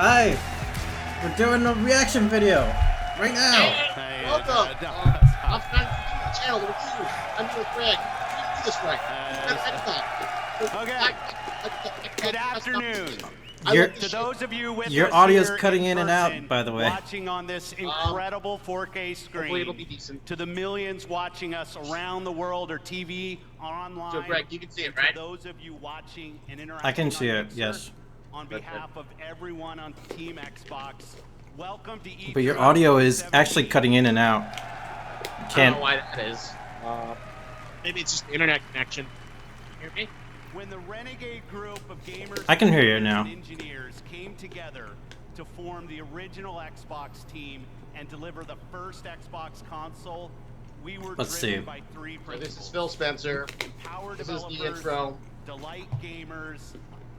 Hi! We're doing a reaction video right now! Hey, welcome! I'm trying to do the channel to review. I'm here with Greg. You do this right. Okay. Good afternoon. To those of you with your us audio's here cutting in and out, person, by the way. Watching on this incredible 4K hopefully it'll be screen, decent. to the millions watching us around the world or TV or online. So Greg, you can see it, and right? To those of you watching and interacting I can see on it, Mixer, yes. On behalf of everyone on Team Xbox, welcome to each. But your audio is actually cutting in and out. I Can't. don't know why that is. Maybe it's just the internet connection. You hear me? When the renegade group of gamers I can hear you now. and engineers came together to form the original Xbox team and deliver the first Xbox console, we were Let's driven see. by three So principles. this is Phil Spencer. Empower This is developers, the intro. delight gamers,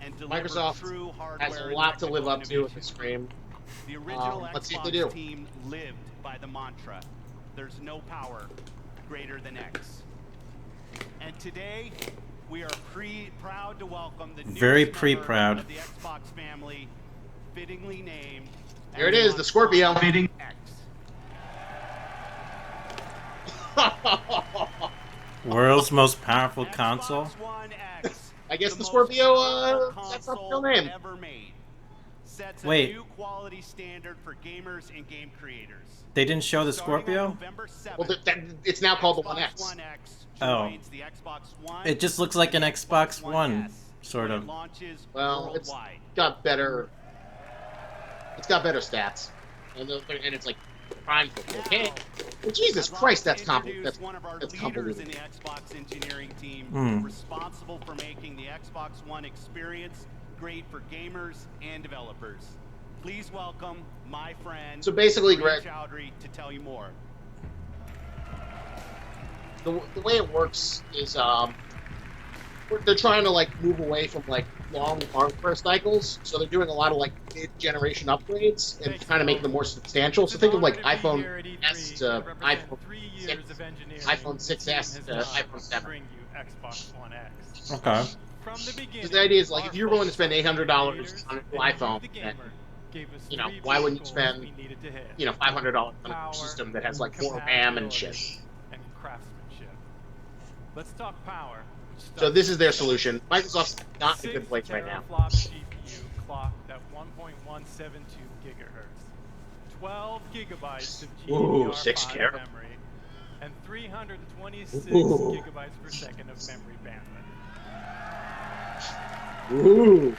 and deliver Microsoft true hardware has a and lot to live technical up to with innovation. this stream. The original let's see if Xbox they do. team lived by the mantra, there's no power greater than X. And today, we are proud to welcome the Very newest pre-proud. member of the Xbox family, fittingly named. There it is, the Scorpio. Fitting X. World's most powerful console? Xbox One X, I guess the most Scorpio, powerful that's not the console real name. ever made. Sets Wait. a new quality standard for gamers and game creators. They didn't show the Starting on Scorpio? November 7th, Well, it's now called the One Xbox X. One X Oh. joins the Xbox One. It just looks like an and Xbox One, S sort when of. it launches Well, it's worldwide. got better. It's got better stats, and it's like prime for 4K. Well, Jesus I'd like Christ, to that's introduce complicated. one of our That's leaders in convoluted. the Xbox engineering team, Hmm. responsible for making the Xbox One experience great for gamers and developers. Please welcome my friend. So basically, Greg Greg, Chowdhury, to tell you more. the way it works is they're trying to like move away from like long hardware cycles, so they're doing a lot of like mid-generation upgrades and kind of making them more substantial. So think of like iPhone S to iPhone 6, iPhone 6S to iPhone 7. Okay. Because the idea is like if you're willing to spend $800 on an iPhone, then, you know, why wouldn't you spend, you know, $500 on a system that has like more RAM and shit? Let's talk power. So this is their solution. Microsoft's not in a good place right now. GPU clocked at 1.172 gigahertz, 12 gigabytes of Ooh, GDDR5 6 terabytes. memory, and 326 Ooh. gigabytes per second of memory bandwidth. Ooh.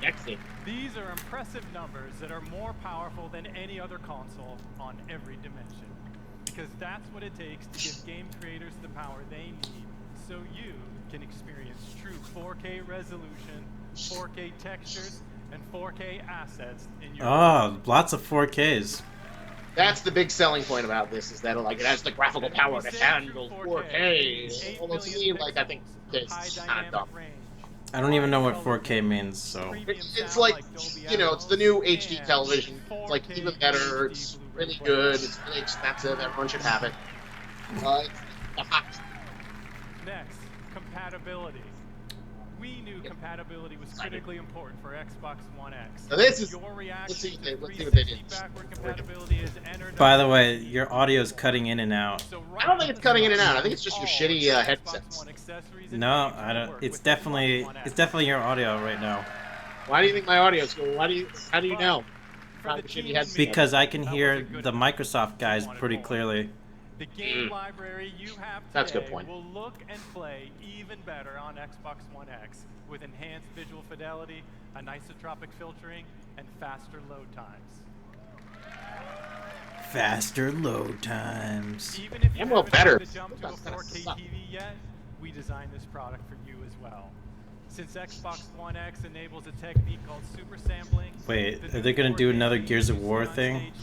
Sexy. These are impressive numbers that are more powerful than any other console on every dimension. Because that's what it takes to give game creators the power they need so you can experience true 4K resolution, 4K textures, and 4K assets in your Oh, lots of 4Ks. That's the big selling point about this, is that like it has the graphical power to handle 4K. Although to me, like I think it's kind of dumb. I don't even know what 4K means, so. It's like, you know, it's the new HD television. It's like even better. It's really good. It's really expensive. Everyone should have it. It's the hot. Next, compatibility. We knew compatibility was critically important for Xbox One X. So this is. Your Let's see reaction what to they did. 360 backward compatibility is entered. By the way, your audio's cutting in and out. I don't think it's cutting in and out. I think it's just your shitty headsets. No, I don't. It's definitely your audio right now. Why do you think my audio's good? How do you know? Probably shitty headsets. Because I can hear the Microsoft guys pretty clearly. The game library you have today That's a good point. will look and play even better on Xbox One X with enhanced visual fidelity, anisotropic filtering, and faster load times. Faster load times. Even if you And well, haven't better. made the jump to a 4K TV yet, we designed this product for you as well. Since Xbox One X enables a technique called super sampling. Wait, are they gonna do another Gears of War thing?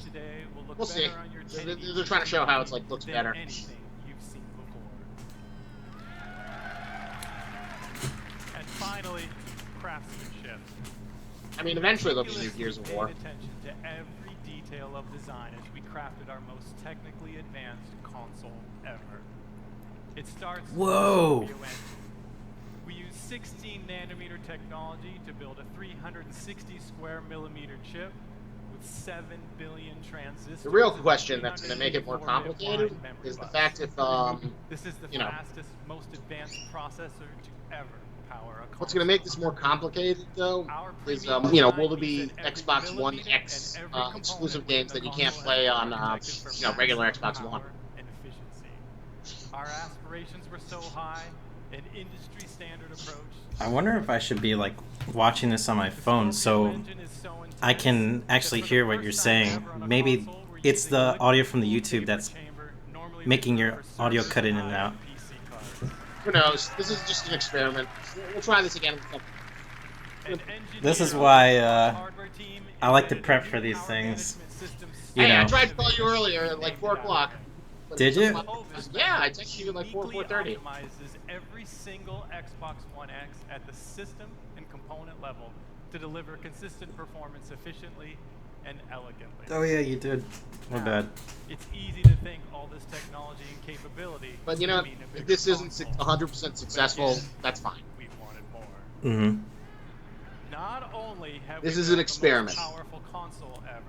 We'll see. They're trying to show how it's like looks better. Anything you've seen before. And finally, craftsmanship. I mean, eventually there'll be new Gears of War. Paid attention to every detail of design as we crafted our most technically advanced console ever. It starts. Whoa. with the Scorpio engine. We use 16 nanometer technology to build a 360 square millimeter chip with 7 billion transistors. The real question that's going to make it more complicated is the fact if, this is the you know, fastest, most advanced processor to ever power a console. what's going to make this more complicated, though, is, you know, will there be Xbox One X exclusive games that you can't play on, you know, regular Xbox One? And efficiency. Our aspirations were so high, an industry standard approach. I wonder if I should be like watching this on my phone so I can actually hear what you're saying. Maybe it's the audio from the YouTube that's making your audio cut in and out. Who knows? This is just an experiment. We'll try this again. This is why I like to prep for these things. You Hey, know. I tried to call you earlier at like 4 o'clock. Did you? Yeah, I texted you at like 4:30. Optimizes every single Xbox One X at the system and component level to deliver consistent performance efficiently and elegantly. Oh yeah, you did. My bad. It's easy to think all this technology and capability. But you know, if this isn't 100% successful, that's fine. We wanted more. Mm-hmm. Not only have This we is built an experiment. the most powerful console ever,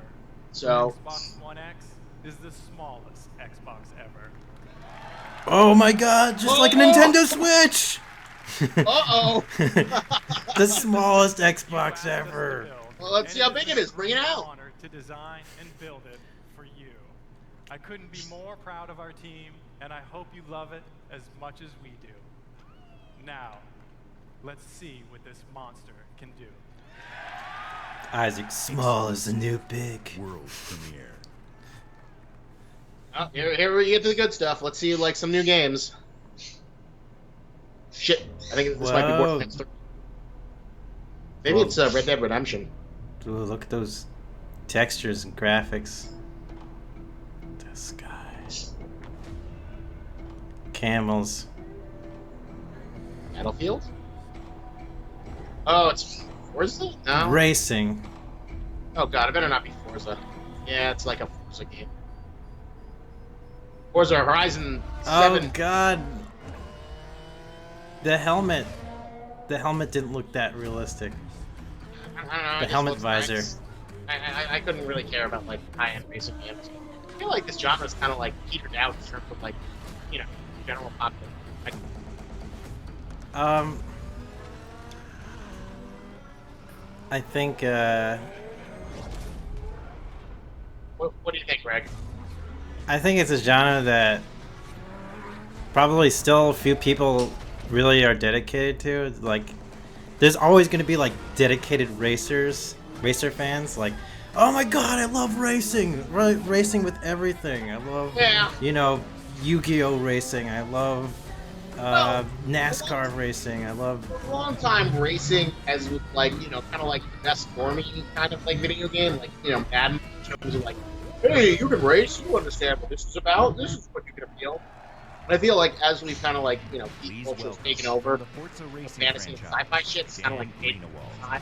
So, Xbox One X is the smallest Xbox ever. Oh my god, just like a Nintendo Switch! uh-oh. The smallest Xbox ever. Well, let's see how big it is. Bring it out. Honor to design and build it for you. I couldn't be more proud of our team, and I hope you love it as much as we do. Now, let's see what this monster can do. Isaac, small is the new big. World premiere. Oh, here we get to the good stuff. Let's see, like, some new games. Shit, I think this might be Whoa. Borderlands 3. Maybe it's Red Dead Redemption. Ooh, look at those textures and graphics. The sky. Camels. Battlefield? Oh, it's Forza? No. Racing. Oh god, it better not be Forza. Yeah, it's like a Forza game. Forza Horizon 7. Oh god. The helmet. The helmet didn't look that realistic. I don't know, it The just helmet looks visor. nice. I couldn't really care about like high-end racing games. I feel like this genre's kind of like petered out in terms of like, you know, general popular. I think What do you think, Greg? I think it's a genre that probably still a few people really are dedicated to. Like, there's always going to be like dedicated racer fans. Like, oh my god, I love racing, racing with everything. I love, Yeah. you know, Yu-Gi-Oh racing. I love NASCAR racing. I love. For a long time, racing as like, you know, kind of like the best forming kind of like video game, like, you know, Madden shows are like, hey, you can race, you understand what this is about, this is what you can feel. And I feel like as we've kind of like, you know, geek culture's taken over, the Forza Racing fantasy and franchise, sci-fi shit's kind of like Dan fading Greenawald. aside.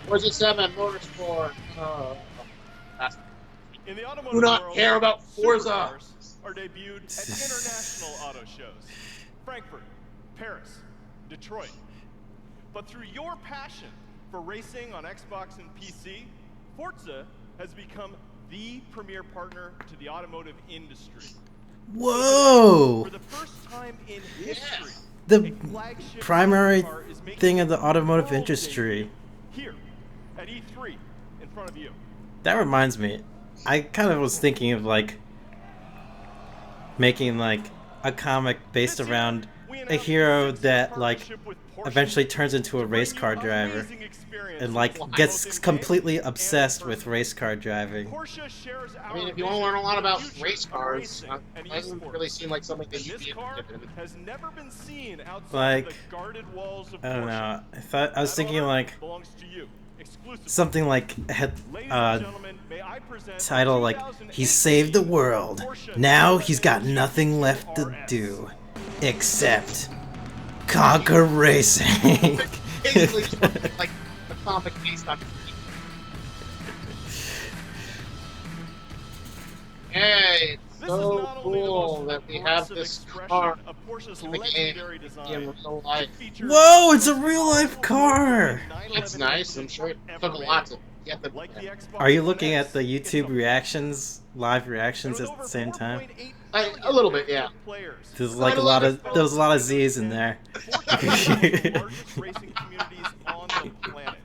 Forza 7 Motorsport. That's In the automotive Do not world, care about Forza. supercars are debuted at international auto shows. Frankfurt, Paris, Detroit. But through your passion for racing on Xbox and PC, Forza has become the premier partner to the automotive industry. Whoa! For the first time in history, The a flagship primary car is making thing of the automotive world industry. debut here at E3 in front of you. That reminds me, I kind of was thinking of like making like a comic based around a hero that like eventually turns into a race car driver and like gets completely obsessed with race car driving. I mean, if you want to learn a lot about race cars, it doesn't really seem like something that you'd be interested in. Has never been seen outside Like, the guarded walls of I don't Porsche. know. I was That thinking honor like belongs to you, exclusively. something like had Ladies and gentlemen, may I present title the like 2018 he saved the world. Porsche Now he's got 911 nothing left to RS. do except conquer racing. Basically, just like a comic based on. Hey, it's This is so not only the cool most that we have aggressive this expression car of Porsche's in the game legendary in design. real life. It features Whoa, it's a the most real life powerful car. motor That's 911 nice. I'm engine sure it ever took a made. lot to get the. Like the Xbox Are you One looking X, at the it's YouTube a- reactions, live and reactions with at the over same time? 4.8 A billion little bit, yeah. active players. There's like a lot of- there was a lot of Z's in there. Forza is one of the largest racing communities on the planet.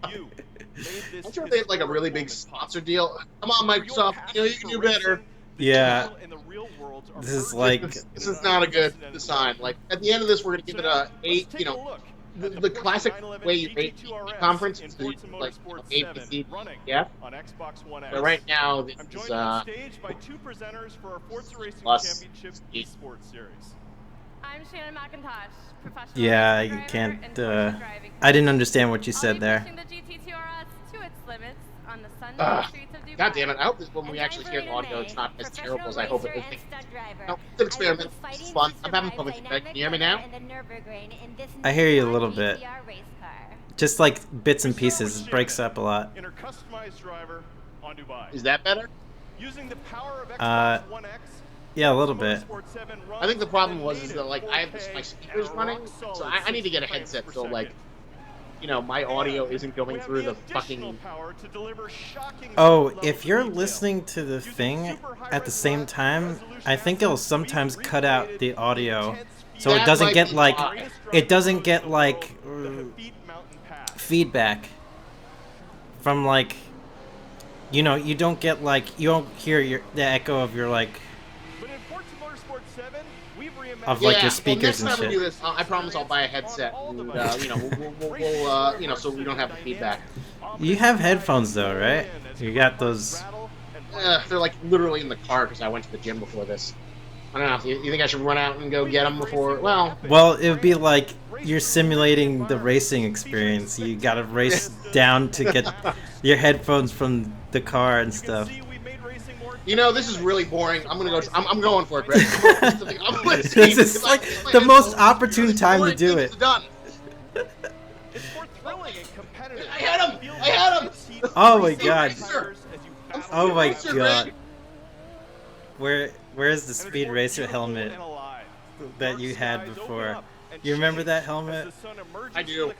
You made this I'm sure they had like a really big historic sponsor moment deal. Come on, possible. Your Microsoft. You know you passion can for do better. racing, the Yeah. digital and the real worlds are This is merging like- in This an is not a good unprecedented design. way. Like at the end of this, we're gonna give it a Let's 8. take You know, a look the, at the Porsche classic 911 way you rate GT2 the RS conference in is to Forza like Motorsport A, B, 7 C, D, running F. on Xbox One X. But right now, this I'm is joined on stage by two presenters for our Forza Racing Plus Championship E. esports series. I'm Shannon McIntosh, professional Yeah, race you driver can't. and Porsche driving I didn't understand what you I'll said be there. pushing the GT2 RS to its limits on the sunlit Ugh. streets of Dubai. God damn it! I hope this when we And actually I'm hear the Verena audio, it's not as professional terrible as I hope it racer will be. and stunt driver. No, it's an experiment. I will be It's fighting fun. to I'm having survive fun with you. dynamic Can you hear me weather now? in the Nürburgring in this I hear you a Nissan little bit. GTR race car. Just like bits and We start pieces, with it breaks Shannon up a lot. in her customized driver on Dubai. Is that better? Using the power of Uh, Xbox One X, Yeah, a little bit. Motorsport 7 I think the runs problem at a was is native that like I have 4K my speakers and running, rock-solid so I need to get a 60 frames headset per so like, second. you know, my audio And isn't going we have through the additional fucking. power to deliver shocking Oh, levels if of you're detail. listening to the Using thing super high at the same res- time, resolution I think it'll assets, sometimes we've cut out recreated the audio, intense so it That doesn't might get be like why. it doesn't get like The Habib Mountain Pass. feedback from like, you know, you don't get like you don't hear the echo of your like But in Forza Motorsport 7, we've reimagined Of, like, your Yeah, speakers well, next and time we do shit. this, I promise I'll buy a headset, and you know, we'll you know, so we don't have the feedback. You have headphones though, right? You got those. They're like literally in the car because I went to the gym before this. I don't know. You think I should run out and go get them before? Well, Well, it would be like you're simulating the racing experience. You gotta race down to get your headphones from the car and stuff. you know, this is really boring. I'm gonna go. I'm going for it, Brett. This is like the most opportune time to do it. Done. It's more thrilling and competitive. I had him! I had him! Oh my god. Oh my Racer, god. Greg. Where's the Speed Racer helmet that you had before? You remember that helmet? I do.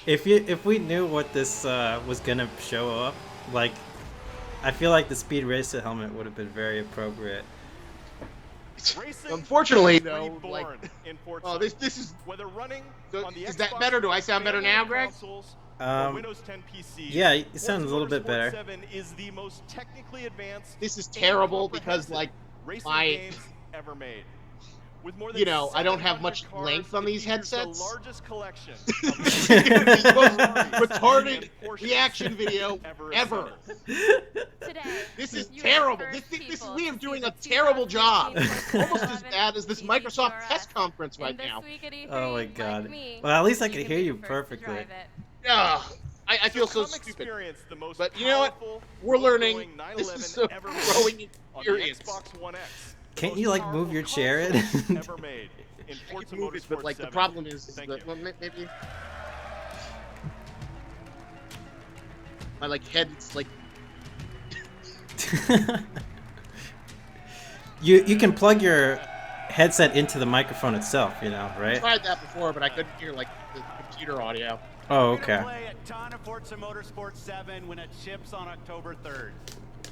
If we knew what this was gonna show up, like, I feel like the Speed Racer helmet would have been very appropriate. Unfortunately, though, like, oh, this is. whether running So, on the is that Xbox better? Do I sound better now, Greg? consoles or Um, Windows 10 PC, yeah, it sounds a little Forza bit better. Motorsport 7 is the most technically advanced This is and terrible because, comprehensive like, racing my. games ever made. With more than You know, I don't have 700 much cars, length on it these features headsets. The largest collection of the most Ferraris retarded and Porsches reaction video ever. assembled. Today, This is you are the terrible. first This people we to are see doing the a terrible job. 2018 Almost as bad as this Microsoft test conference right And this now. week at E3, Oh my like god. me, Well, at least I you can can hear be you the first to perfectly. drive it. I feel so Come stupid. experience the most But you know what? powerful, We're learning. outgoing This 911 is so ever made growing on the experience. Xbox One X. Can't The you most like move your powerful chair in? console ever made in I Forza can move it, Motorsport but like the 7. problem is Thank that you. well, maybe my like head's like You can plug your headset into the microphone itself, you know, I right? tried that before, but I couldn't hear like the computer audio. Oh, We're gonna okay. play a ton of Forza Motorsport 7 when it ships on October 3rd.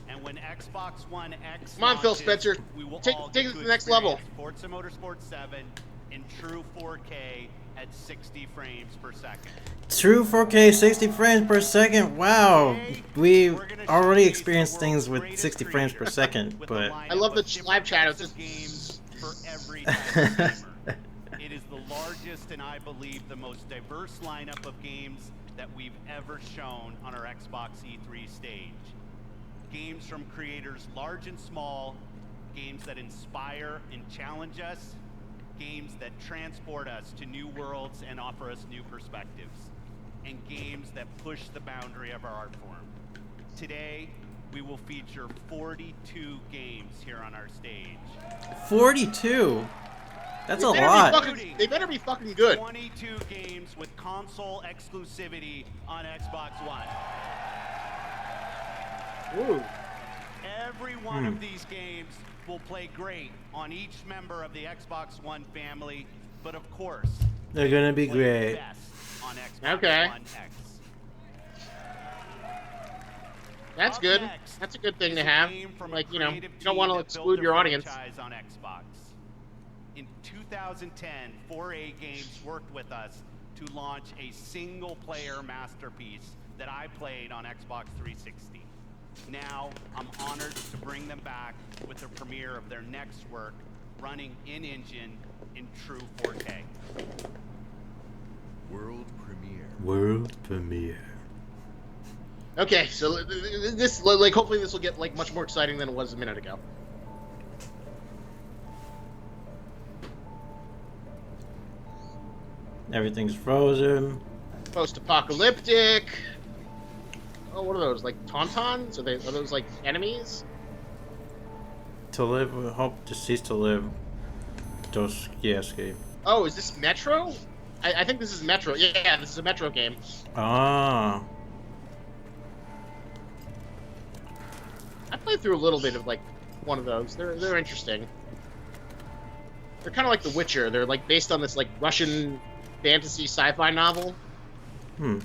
And when Xbox One X Come on, Phil launches, Spencer. we will Take all it get to the next level. experience Forza Motorsport 7 in true 4K at 60 frames per second. True 4K 60 frames per second. Wow. We We're gonna already showcase experienced the things world's with greatest 60 frames per creators second, with a but lineup I love the of different live chat. types It's of just games for every type of gamer. It is the largest and I believe the most diverse lineup of games that we've ever shown on our Xbox E3 stage. Games from creators large and small, games that inspire and challenge us, games that transport us to new worlds and offer us new perspectives, and games that push the boundary of our art form. Today, we will feature 42 games here on our stage. 42. That's a They better be lot. fucking- They better be fucking good. 22 games with console exclusivity on Xbox One. Ooh. Every one of these games will play great on each member of the Xbox One family, but of course, They're gonna be play great. best on Xbox Okay. One X. That's Up good. next That's a good thing is to a have. game from a Like, you know, you creative don't want to team that exclude built your a audience. franchise on Xbox. In 2010, 4A Games worked with us to launch a single-player masterpiece that I played on Xbox 360. Now, I'm honored to bring them back with the premiere of their next work, running in-engine in true 4K. World premiere. World premiere. Okay, so this, like, hopefully this will get, like, much more exciting than it was a minute ago. Everything's frozen. Post-apocalyptic. Oh, what are those? Like tauntauns? Are those like enemies? To live, hope to cease to live. Dostoevsky. Oh, is this Metro? I think this is Metro. Yeah, this is a Metro game. Ah. I played through a little bit of like one of those. They're interesting. They're kind of like The Witcher. They're like based on this like Russian fantasy sci-fi novel. Hmm.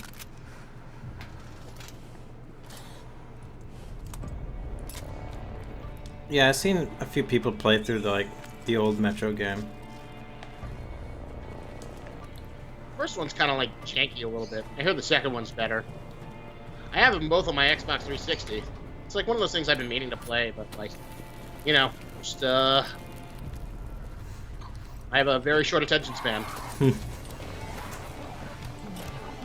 Yeah, I've seen a few people play through the old Metro game. First one's kind of like janky a little bit. I hear the second one's better. I have them both on my Xbox 360. It's like one of those things I've been meaning to play, but like, you know, just I have a very short attention span.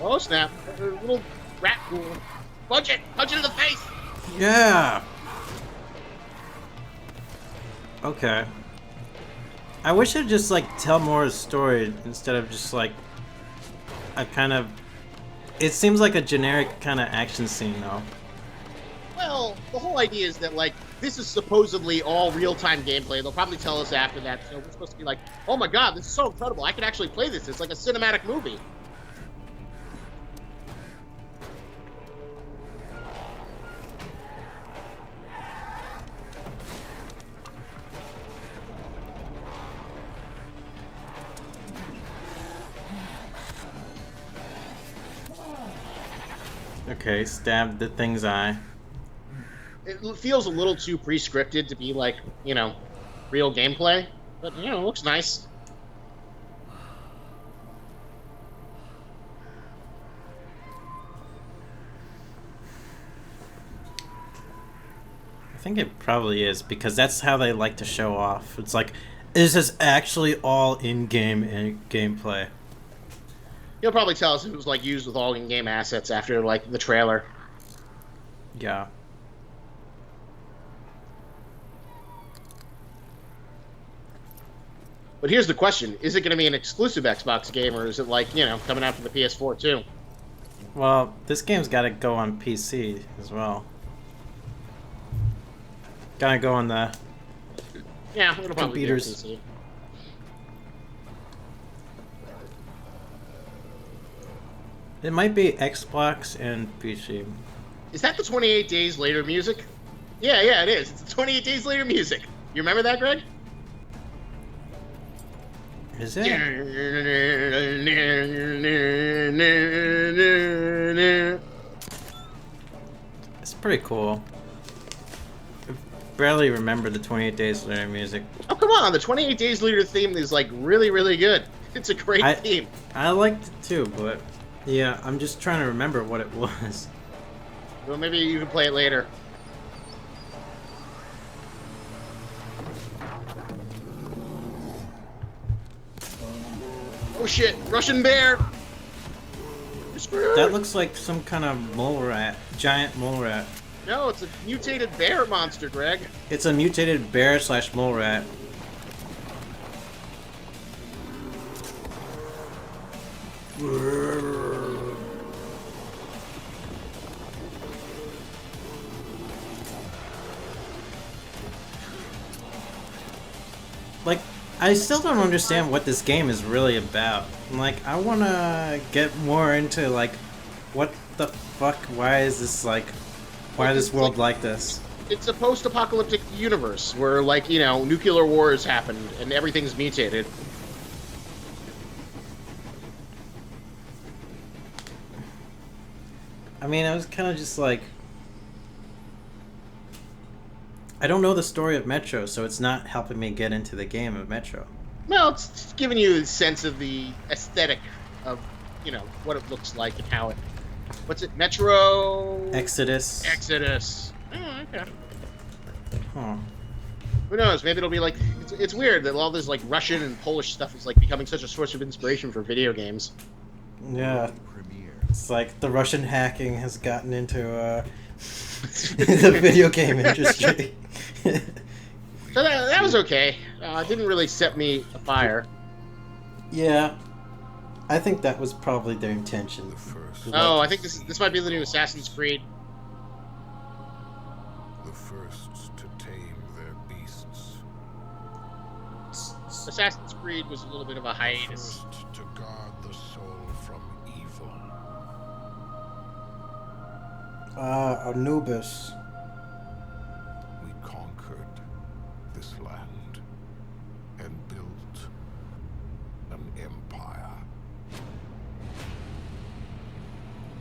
Oh snap! A little rat pool. Punch it! Punch it in the face! Yeah. Okay. I wish I'd just like tell more of the story instead of just like a kind of. It seems like a generic kind of action scene though. Well, the whole idea is that like this is supposedly all real-time gameplay. They'll probably tell us after that. So we're supposed to be like, oh my god, this is so incredible! I can actually play this. It's like a cinematic movie. Okay, stab the thing's eye. It feels a little too pre-scripted to be like, you know, real gameplay. But, you know, it looks nice. I think it probably is because that's how they like to show off. It's like, this is actually all in-game gameplay. He'll probably tell us it was like used with all in-game assets after like the trailer. Yeah. But here's the question: is it going to be an exclusive Xbox game, or is it like, you know, coming out for the PS4 too? Well, this game's got to go on PC as well. Gotta go on the Yeah, it'll probably be on computers. PC. It might be Xbox and PC. Is that the 28 Days Later music? Yeah, it is. It's the 28 Days Later music. You remember that, Greg? Is it? It's pretty cool. I barely remember the 28 Days Later music. Oh, come on. The 28 Days Later theme is like really, really good. It's a great theme. I liked it too, but yeah, I'm just trying to remember what it was. Well, maybe you can play it later. Oh shit, Russian bear! You're screwed! That looks like some kind of mole rat, giant mole rat. No, it's a mutated bear monster, Greg. It's a mutated bear / mole rat. Like, I still don't understand what this game is really about. Like, I wanna get more into, like, what the fuck, why is this, like, why is this world like this? it's a post-apocalyptic universe where, like, you know, nuclear wars happened and everything's mutated. I mean, I was kind of just like, I don't know the story of Metro, so it's not helping me get into the game of Metro. Well, it's giving you a sense of the aesthetic of, you know, what it looks like and how it. What's it? Metro. Exodus. Exodus. Oh, okay. Huh. Who knows? Maybe it'll be like. It's weird that all this like Russian and Polish stuff is like becoming such a source of inspiration for video games. Yeah. It's like the Russian hacking has gotten into the video game industry. So that was okay. It didn't really set me afire. Yeah. I think that was probably their intention. Oh, I think this might be the new Assassin's Creed. The first to tame their beasts. Assassin's Creed was a little bit of a hiatus. First to guard the soul from evil. Anubis. We conquered this land and built an empire.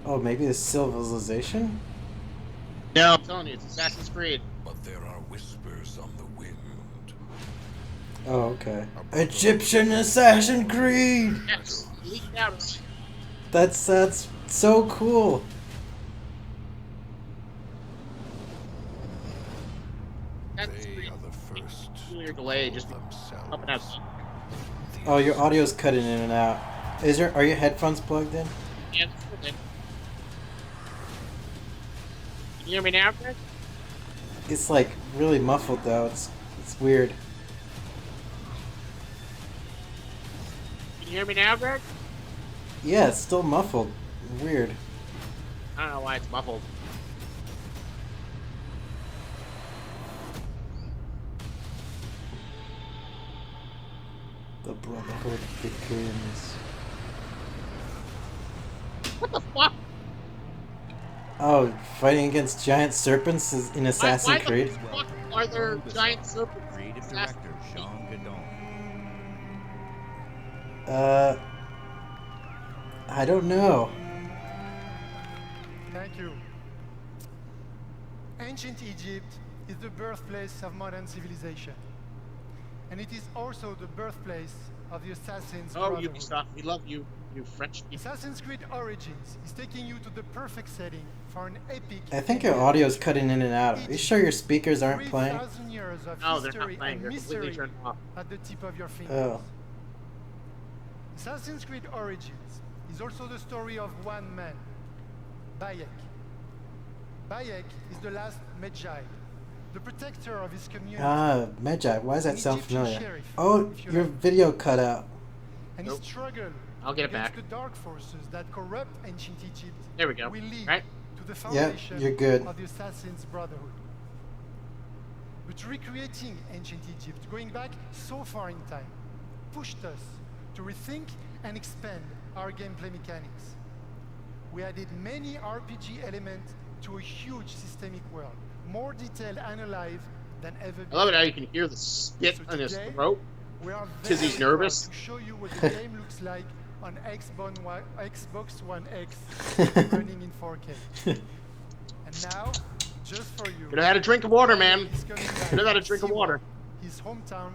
Oh, maybe the civilization? No, I'm telling you, it's Assassin's Creed. But there are whispers on the wind. Oh, okay. Egyptian Assassin Creed! Yes, leaked out. That's so cool. Assassin's They Creed. are the first Your delay just themselves. up and out. Oh, your audio's cutting in and out. Are your headphones plugged in? Yeah, it's still there. Can you hear me now, Greg? It's like really muffled though. It's weird. Can you hear me now, Greg? Yeah, it's still muffled. Weird. I don't know why it's muffled. The Brotherhood begins. What the fuck? Oh, fighting against giant serpents is in Assassin's why Creed. the fuck are there giant serpents? in Creative Assassin's director Creed? Sean Gadon. I don't know. Thank you. Ancient Egypt is the birthplace of modern civilization. And it is also the birthplace of the Assassin's Oh, Brotherhood. Ubisoft, we love you, you French people. Assassin's Creed Origins is taking you to the perfect setting for an epic... I think your audio's cutting in and out. Are you sure your speakers aren't playing? 3,000 years of No, they're history not playing. and They're completely mystery turned off. at the tip of your fingers. Oh. Assassin's Creed Origins is also the story of one man, Bayek. Bayek is the last Magi, the protector of his community. Ah, Magi. Why does that An sound Egyptian familiar? sheriff, Oh, if you your like. video cut out. And Nope. his struggle I'll get it against back. the dark forces that corrupt ancient Egypt There we go. will lead Right? to the Yep, foundation you're good. of the Assassin's Brotherhood. But recreating ancient Egypt, going back so far in time, pushed us to rethink and expand our gameplay mechanics. We added many RPG elements to a huge systemic world, more detailed and alive than ever I love it before. how you can hear the spit So on his today, throat. We are 'Cause he's very proud nervous. to show you what the game looks like on Xbox One X running in 4K. And now, just for you, Could have had a drink of water, man. he's coming back Could have had a to drink of Siwa, water. his hometown,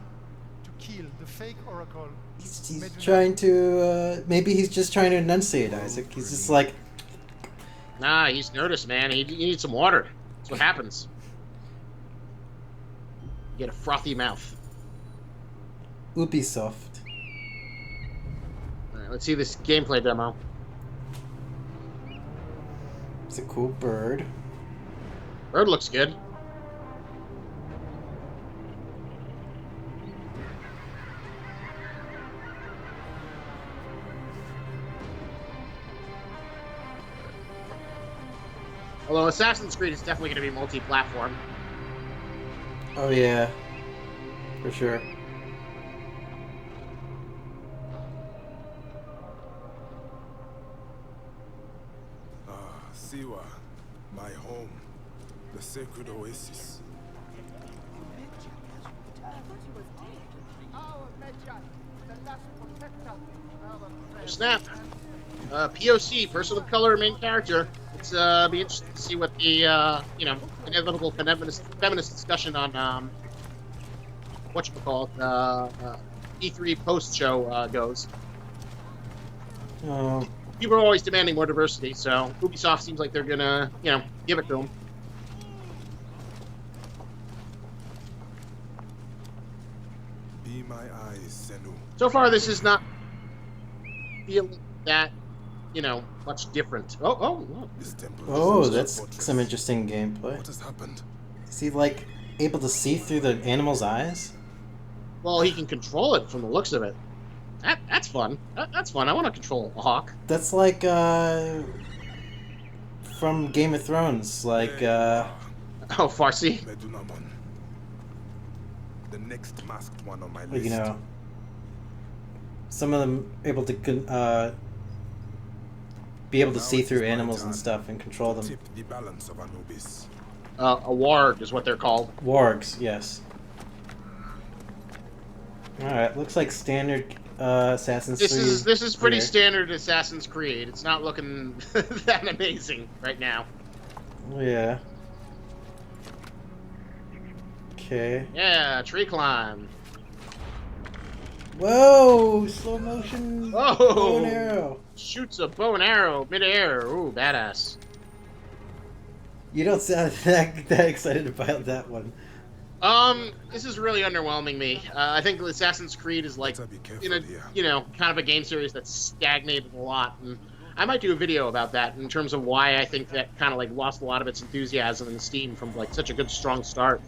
to kill the fake oracle. He's Meduna. trying to, maybe he's just trying to enunciate, Isaac. He's just like, Nah, he's nervous, man. He needs some water. That's what happens. You get a frothy mouth. Ubisoft. Alright, let's see this gameplay demo. It's a cool bird. Bird looks good. Although Assassin's Creed is definitely going to be multi-platform. Oh yeah. For sure. Ah, Siwa, my home. The sacred oasis. Snap. POC, person of color, main character. It's be interesting to see what the inevitable feminist discussion on E3 post show goes. Oh, People are always demanding more diversity, so Ubisoft seems like they're gonna give it to them. Be my eyes, Zenu. So far, this is not feeling that much different. Oh. This temple oh, is a that's fortress. some interesting gameplay. What has happened? Is he like able to see through the animal's eyes? Well, he can control it from the looks of it. That's fun. That's fun. I want to control a hawk. That's like from Game of Thrones, like Oh, Farsi. Medunamon. The next masked one on my list. you know, some of them able to be able to Now see it is through my animals and turn stuff and control to them. tip the balance of Anubis. A warg is what they're called. Wargs, yes. Alright, looks like standard Assassin's Creed. This is pretty here. standard Assassin's Creed. It's not looking that amazing right now. Yeah. Okay. Yeah, tree climb. Whoa! Slow motion Whoa! bow and arrow. Shoots a bow and arrow midair. Ooh, badass. You don't sound that excited about that one. This is really underwhelming me. I think Assassin's Creed is like Better be careful in a here. kind of a game series that's stagnated a lot, and I might do a video about that in terms of why I think that kind of like lost a lot of its enthusiasm and steam from like such a good strong start.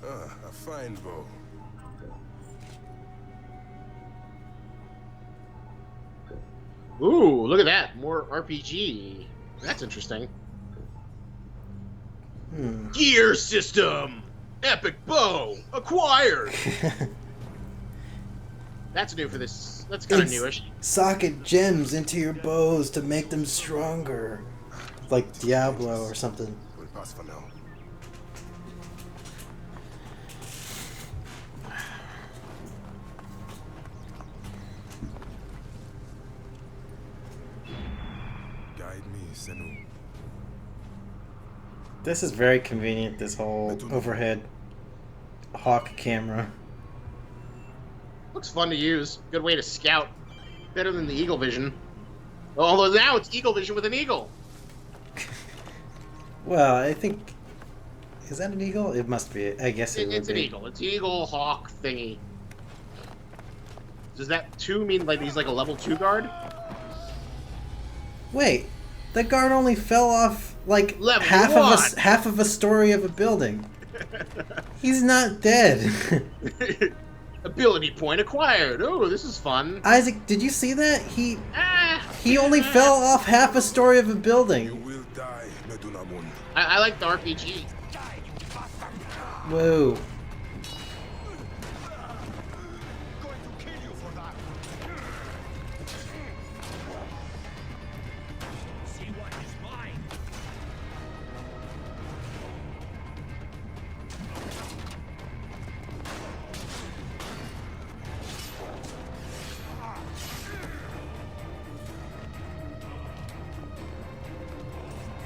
A fine bow. Ooh, look at that. More RPG. That's interesting. Gear system! Epic bow! Acquired! That's new for this. That's kind of newish. Socket gems into your bows to make them stronger. Like Diablo or something. We'll pass for now. Guide me, Zenu. This is very convenient, this whole overhead hawk camera. Looks fun to use. Good way to scout. Better than the Eagle Vision. Although now it's Eagle Vision with an eagle. Well, I think... Is that an eagle? It must be. I guess it would It's an be. eagle. It's eagle hawk thingy. Does that 2 mean like he's like a level 2 guard? Wait, the guard only fell off like Level half of a story of a building. He's not dead. Ability point acquired. Oh, this is fun. Isaac, did you see that? He only Ah. fell off half a story of a You building. will die, Medunamon. I like the RPG. Whoa.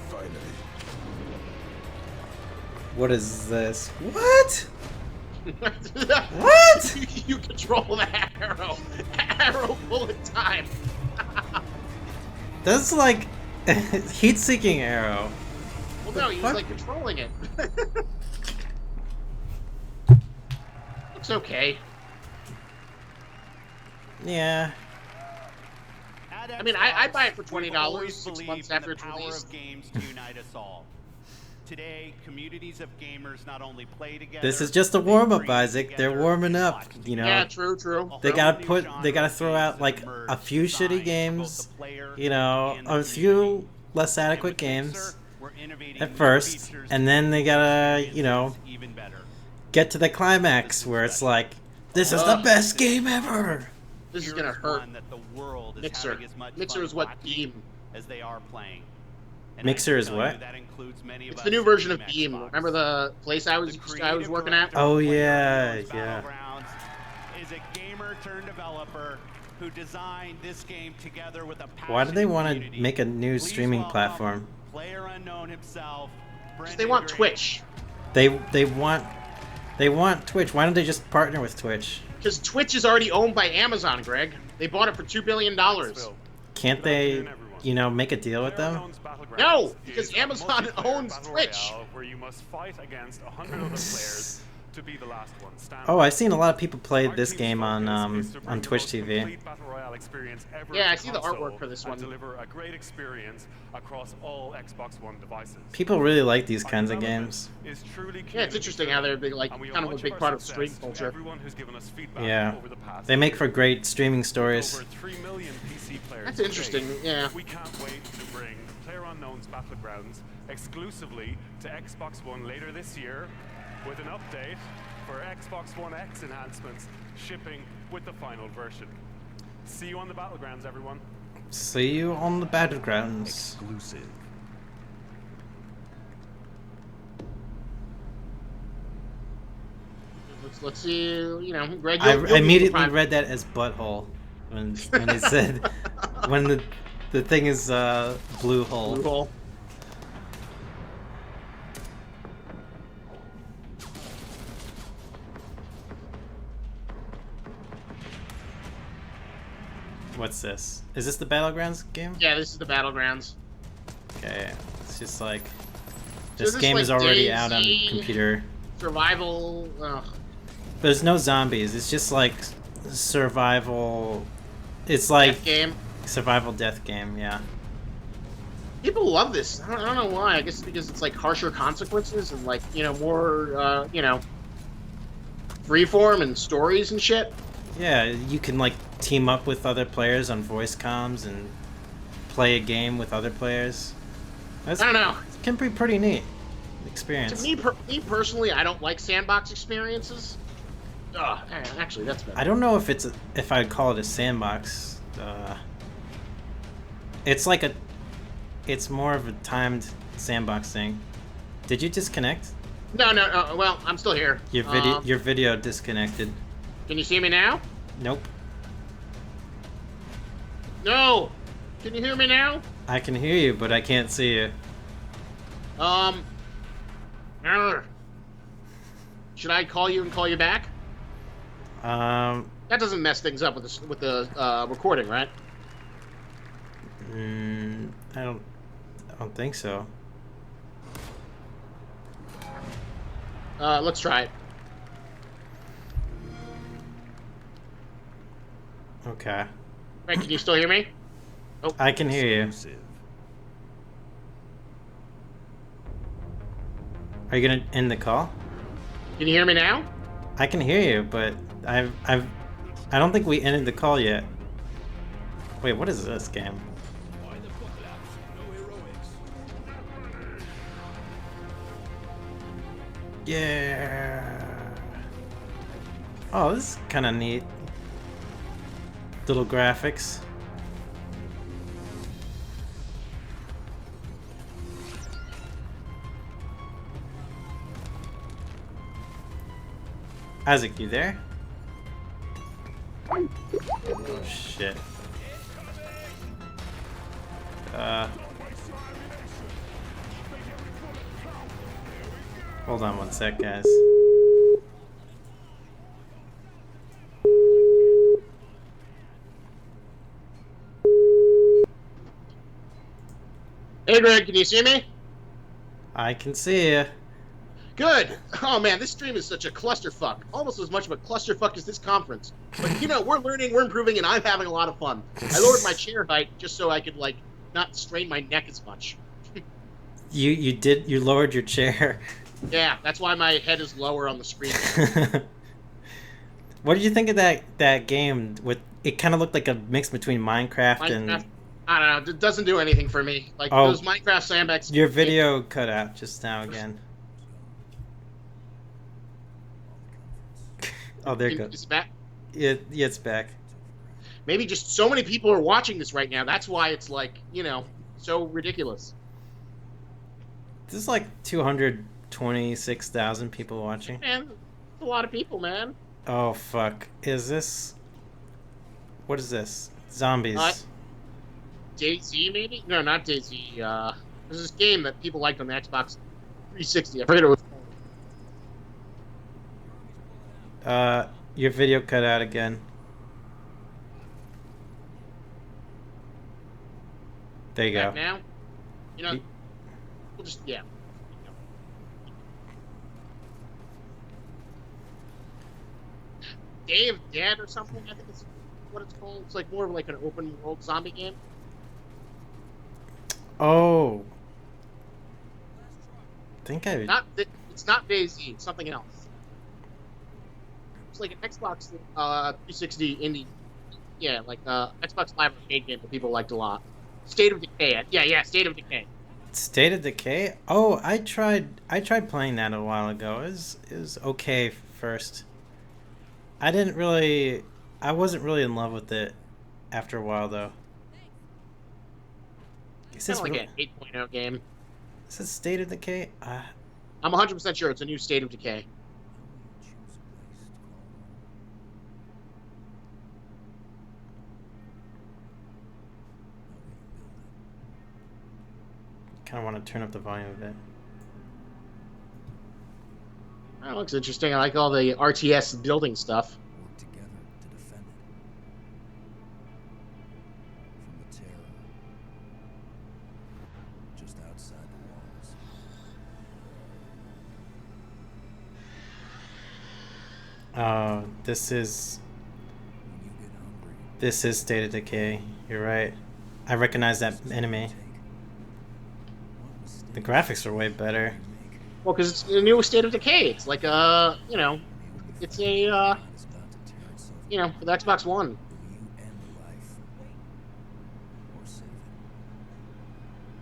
Finally. What is this? What? What? What? You control the arrow. Arrow bullet time. That's like heat-seeking arrow. Well, no, he's fuck? like controlling it. Looks okay. Yeah. I mean, I'd buy it for $20 We've always 6 believed months in after the it's power released. of games to unite us all. Today, communities of gamers not only play together. This is just a they warm-up, dream Isaac. They're together warming and up, watch you know. Yeah, true. They A gotta whole new they gotta genre throw of out games like has a emerged few designed shitty for both games, the player you know, and a the few community. less And adequate with games Mixer, we're innovating at new first, features and to then they make gotta, experiences you know, even better. get to the climax where it's like, This is the best game ever. This is gonna hurt. One that the world is Mixer. having as much Mixer fun is what watching Beam. as they are playing. And Mixer I is can tell what? you That includes many of It's us the new at version of Team Beam. Xbox. Remember the place I was The working at? creative Oh, director of yeah, PlayerUnknown's yeah. Battlegrounds is a gamer turned developer who designed this game together with a Why do they passionate want to community. make a new Please streaming welcome platform? PlayerUnknown himself. Because they want Brendan Twitch. They want Twitch. Why don't they just partner with Twitch? Because Twitch is already owned by Amazon, Greg. They bought it for $2 billion. Can't they, you know, make a deal with them? No, because Amazon owns Twitch. Where you must fight against 100 other players to be the last one standing. Oh, I've seen a lot of people play this game on Twitch TV. Yeah, I see the artwork for this one. Deliver a great experience across all Xbox One devices. People really like these kinds of games. Yeah, it's interesting how they're big, like kind of a big part of stream culture. Yeah, they make for great streaming stories. Over 3 million PC players That's interesting. today. Yeah. We can't wait to bring PlayerUnknown's Battlegrounds exclusively to Xbox One later this year, with an update for Xbox One X enhancements shipping with the final version. See you on the Battlegrounds, everyone. See you on the battlegrounds. Exclusive. Let's see. You know, Greg. I you'll be immediately surprised. read that as butthole when it said when the thing is blue hole. Blue hole. What's this? Is this the Battlegrounds game? Yeah, this is the Battlegrounds. Okay, it's just like So this this game like is already out on DayZ? computer. Survival. Ugh. There's no zombies. It's just like survival. It's like Death game. survival death game. Yeah. People love this. I don't know why. I guess it's because it's like harsher consequences and like more freeform and stories and shit. Yeah, you can like team up with other players on voice comms and play a game with other players. That's, I don't know. It can be pretty neat experience. To me personally, I don't like sandbox experiences. Ugh, actually, that's better. I don't know if if I'd call it a sandbox. It's more of a timed sandbox thing. Did you disconnect? No. Well, I'm still here. Your video disconnected. Can you see me now? Nope. No. Can you hear me now? I can hear you, but I can't see you. Should I call you and call you back? That doesn't mess things up with the recording, right? I don't think so. Let's try it. Okay. Right, can you still hear me? Oh, I can hear you. Are you gonna end the call? can you hear me now? I can hear you, but I don't think we ended the call yet. Wait, what is this game? Yeah. Oh, this is kind of neat. Little graphics. Isaac, you there? Oh shit. Hold on one sec, guys. Hey, Greg, can you see me? I can see you. Good. Oh man, this stream is such a clusterfuck. Almost as much of a clusterfuck as this conference. But you know, we're learning, we're improving, and I'm having a lot of fun. I lowered my chair height just so I could like not strain my neck as much. You lowered your chair. Yeah, that's why my head is lower on the screen. What did you think of that game? With it, kind of looked like a mix between Minecraft and. I don't know. It doesn't do anything for me. Like Oh. those Minecraft sandbags. Your video cut out just now again. Oh, there you go. Is it back? Yeah, it's back. Maybe just so many people are watching this right now. That's why it's like, so ridiculous. There's like 226,000 people watching. Man, it's a lot of people, man. Oh, fuck. Is this... What is this? Zombies. DayZ, maybe? No, not DayZ. There's this game that people liked on the Xbox 360. I forget what it was called. Your video cut out again. There you go. Back now? We'll just, yeah. Day of Dead or something, I think it's what it's called. It's like more of like an open world zombie game. Oh. I think I... It's not DayZ, it's something else. It's like an Xbox 360 indie. Yeah, like Xbox Live Arcade game that people liked a lot. State of Decay. Yeah, State of Decay. State of Decay? Oh, I tried playing that a while ago. It was okay first. I wasn't really in love with it after a while though. It's kind of like an 8.0 game. Is it State of Decay? I'm 100% sure it's a new State of Decay. Kind of want to turn up the volume a bit. That looks interesting. I like all the RTS building stuff. Work together to defend it from the terror just outside the walls. This is When you get hungry, State of Decay. You're right. I recognize that enemy. The graphics are way better. Well, because it's the new State of Decay. It's like it's a, for the Xbox One. will you end the life or save it?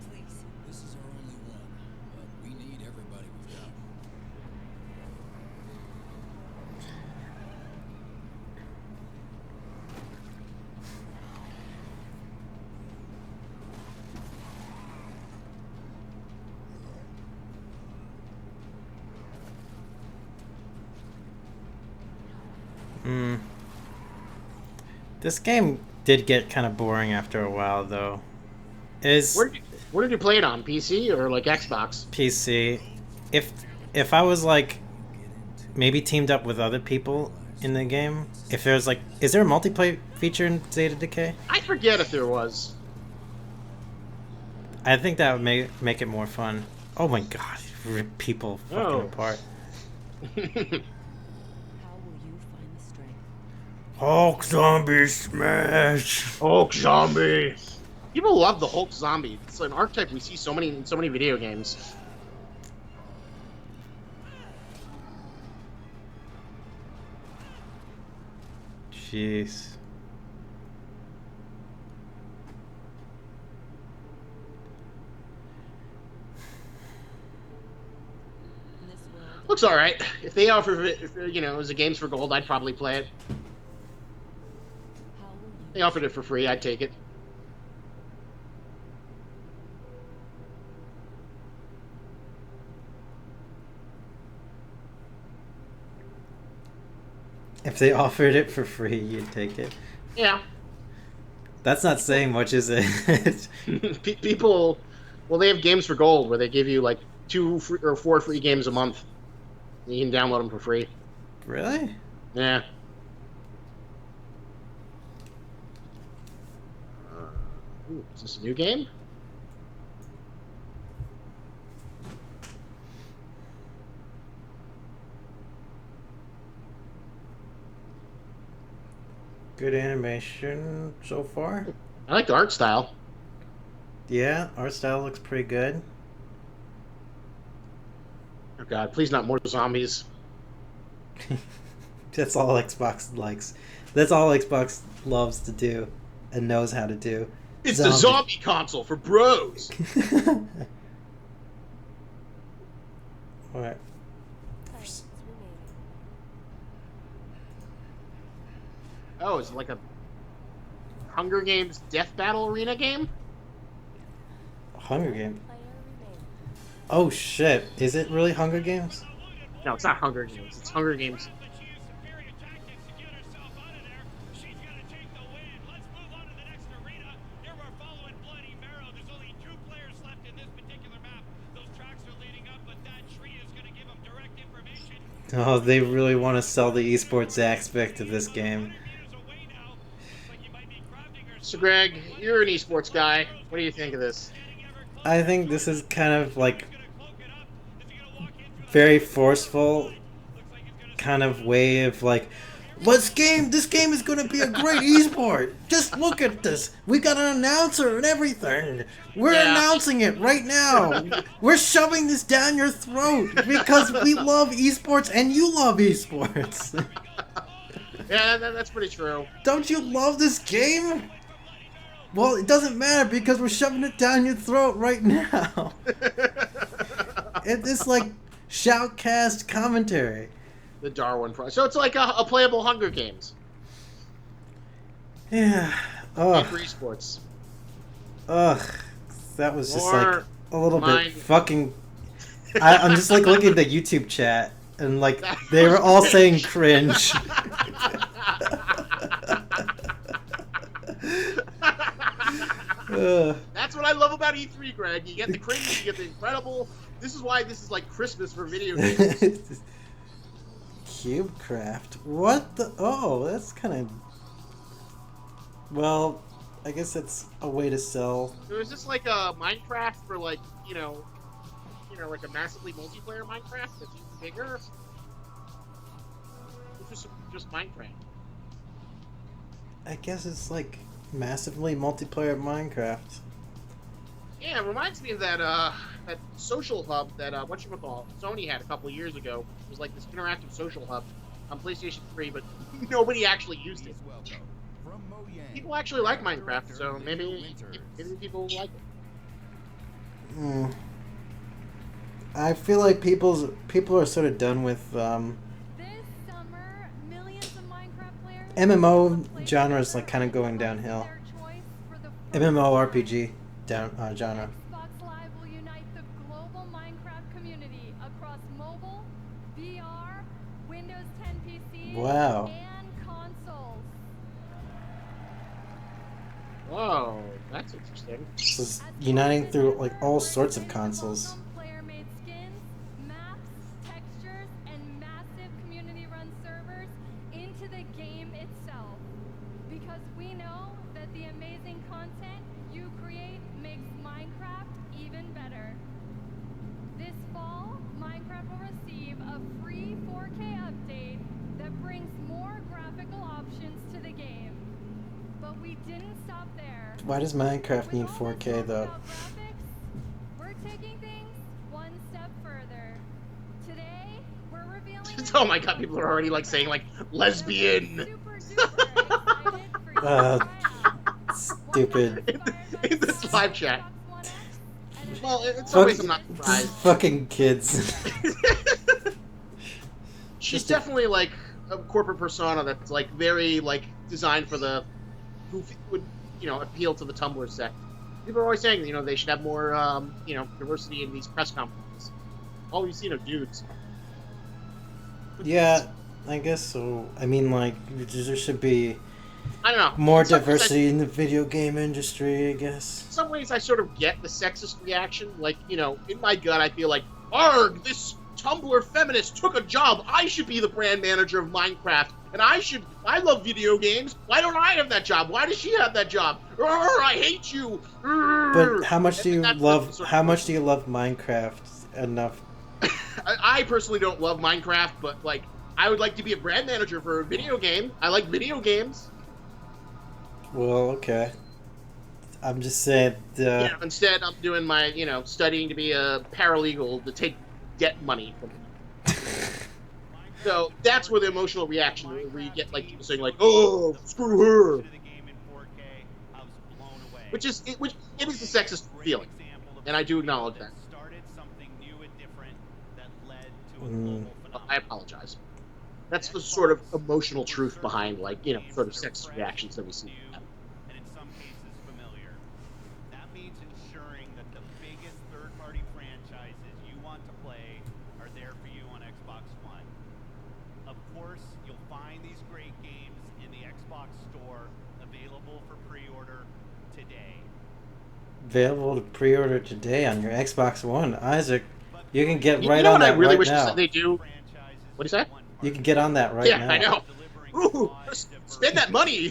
Please. This is our only one, but we need everybody we've got. This game did get kind of boring after a while, though. Where did you play it on? PC or like Xbox? PC. If I was like maybe teamed up with other people in the game, if there's like, is there a multiplayer feature in State of Decay? I forget if there was. I think that would make it more fun. Oh my god, rip people fucking apart. How will you find the strength? Hulk zombie smash. Hulk zombie. People love the Hulk zombie. It's an archetype we see in so many video games. Jeez. In this world, Looks all right. If they offer it, as a games for gold, I'd probably play it. how will you? They offered it for free, I'd take it. If they offered it for free, you'd take it. Yeah. That's not saying much, is it? People, well, they have games for gold where they give you like 2 or 4 free games a month. You can download them for free. Really? Yeah. Ooh, is this a new game? Good animation so far. I like the art style. Yeah, art style looks pretty good. Oh god, please not more zombies. That's all Xbox likes. That's all Xbox loves to do and knows how to do. It's the zombie console for bros. Alright. Science remaining. Oh, is it like a Hunger Games Death Battle Arena game? Hunger Games. Player remaining. Oh shit! Is it really Hunger Games? No, it's not Hunger Games. It's Hunger Games. Oh, they really want to sell the esports aspect of this game. So, Greg, you're an esports guy. What do you think of this? I think this is kind of like very forceful kind of way of like, this game is going to be a great esport. Just look at this. We got an announcer and everything. We're announcing it right now. We're shoving this down your throat because we love esports and you love esports. Yeah, that's pretty true. Don't you love this game? Well, it doesn't matter because we're shoving it down your throat right now. It's like shoutcast commentary. The Darwin Pro. So it's like a playable Hunger Games. Yeah. And for esports. Ugh. That was just More like a little bit fucking... I'm just like looking at the YouTube chat and like they were all saying cringe. That's what I love about E3, Greg. You get the cringe, you get the incredible. This is why this is like Christmas for video games. CubeCraft. What the? Oh, that's kind of. Well, I guess that's a way to sell. So is this like a Minecraft for like like a massively multiplayer Minecraft that's even bigger? This is just Minecraft. I guess it's like massively multiplayer Minecraft. Yeah, it reminds me of that that social hub that whatchamacallit, Sony had a couple of years ago. It was like this interactive social hub on PlayStation 3, but nobody actually used it. People actually like Minecraft, so maybe people like it. I feel like people are sort of done with This summer, millions of Minecraft players MMO genre is like kind of going downhill. MMORPG genre. Xbox Live will unite the global Minecraft community across mobile, VR, Windows 10 PC, Wow. and consoles. Whoa, that's interesting. This is uniting through like all sorts of consoles. Player-made skins, maps, textures, and massive community-run servers into the game itself. Because we know that the amazing content you create makes Minecraft even better. This fall, Minecraft will receive a free 4K update that brings more graphical options to the game. But we didn't stop there. Why does Minecraft need 4K though? We're taking things one step further. Today, we're revealing Oh my god, people are already like saying like lesbian. Stupid. In this live chat. Well, in some ways I'm not surprised. Fucking kids. She's definitely like a corporate persona that's like very like designed for the who would appeal to the Tumblr sect. People are always saying they should have more diversity in these press conferences. All we've seen are dudes. Yeah, I guess so. I mean, like there should be. I don't know. More diversity in the video game industry, I guess. In some ways, I sort of get the sexist reaction. Like, in my gut, I feel like, arg, this Tumblr feminist took a job. I should be the brand manager of Minecraft. And I love video games. Why don't I have that job? Why does she have that job? I hate you. But how much do you love Minecraft enough? I personally don't love Minecraft, but, like, I would like to be a brand manager for a video game. I like video games. Well, okay. I'm just saying. Instead, I'm doing my, studying to be a paralegal to take debt money from me. So that's where the emotional reaction, where you get like people saying like, "Oh, screw her," which it is the sexist feeling, and I do acknowledge that. I apologize. That's the sort of emotional truth behind, like, sort of sex reactions that we see. And in some cases familiar. That means ensuring that the biggest third-party franchises you want to play are there for you on Xbox One. Of course, you'll find these great games in the Xbox Store, available for pre-order today. Available to pre-order today on your Xbox One. Isaac, you can get You right know on what I that really right wish now. they do? What do you say? You can get on that right Yeah, now. I know. Ooh, spend that money.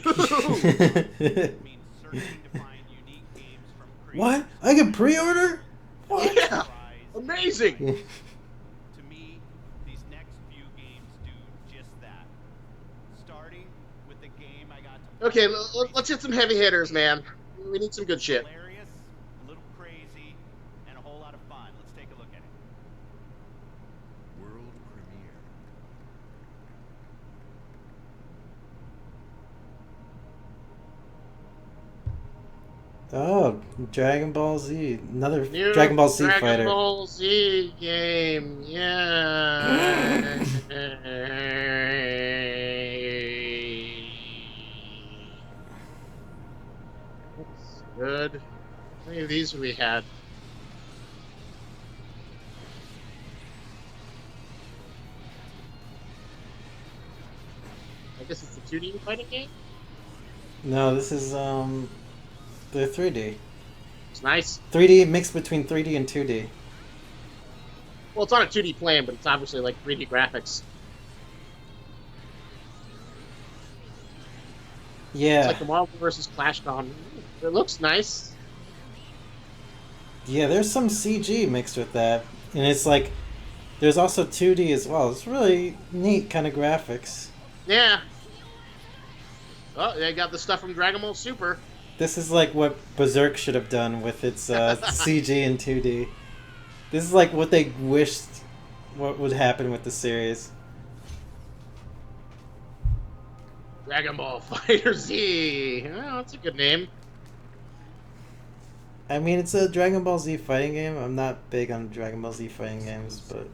What? I can pre-order? What? Yeah, amazing. To me, these next few games do just that. Starting with the game I got to Okay, let's hit some heavy hitters, man. We need some good shit. hilarious, a little crazy, and a whole lot of fun. Let's take a look at it. World premiere. Oh, Dragon Ball Z. Another New Dragon Ball Z Dragon fighter. Ball Z game, yeah. That's good. How many of these have we had? I guess it's a 2D fighting game. No, this is the 3D. It's nice. 3D mixed between 3D and 2D. Well, it's on a 2D plane, but it's obviously like 3D graphics. Yeah. It's like the Marvel vs. ClashCon. It looks nice. Yeah, there's some CG mixed with that. And it's like, there's also 2D as well. It's really neat kind of graphics. Yeah. Oh, they got the stuff from Dragon Ball Super. This is like what Berserk should have done with its CG in 2D. This is like what they wished what would happen with the series. Dragon Ball Fighter Z. Oh, that's a good name. I mean, it's a Dragon Ball Z fighting game. I'm not big on Dragon Ball Z fighting games, but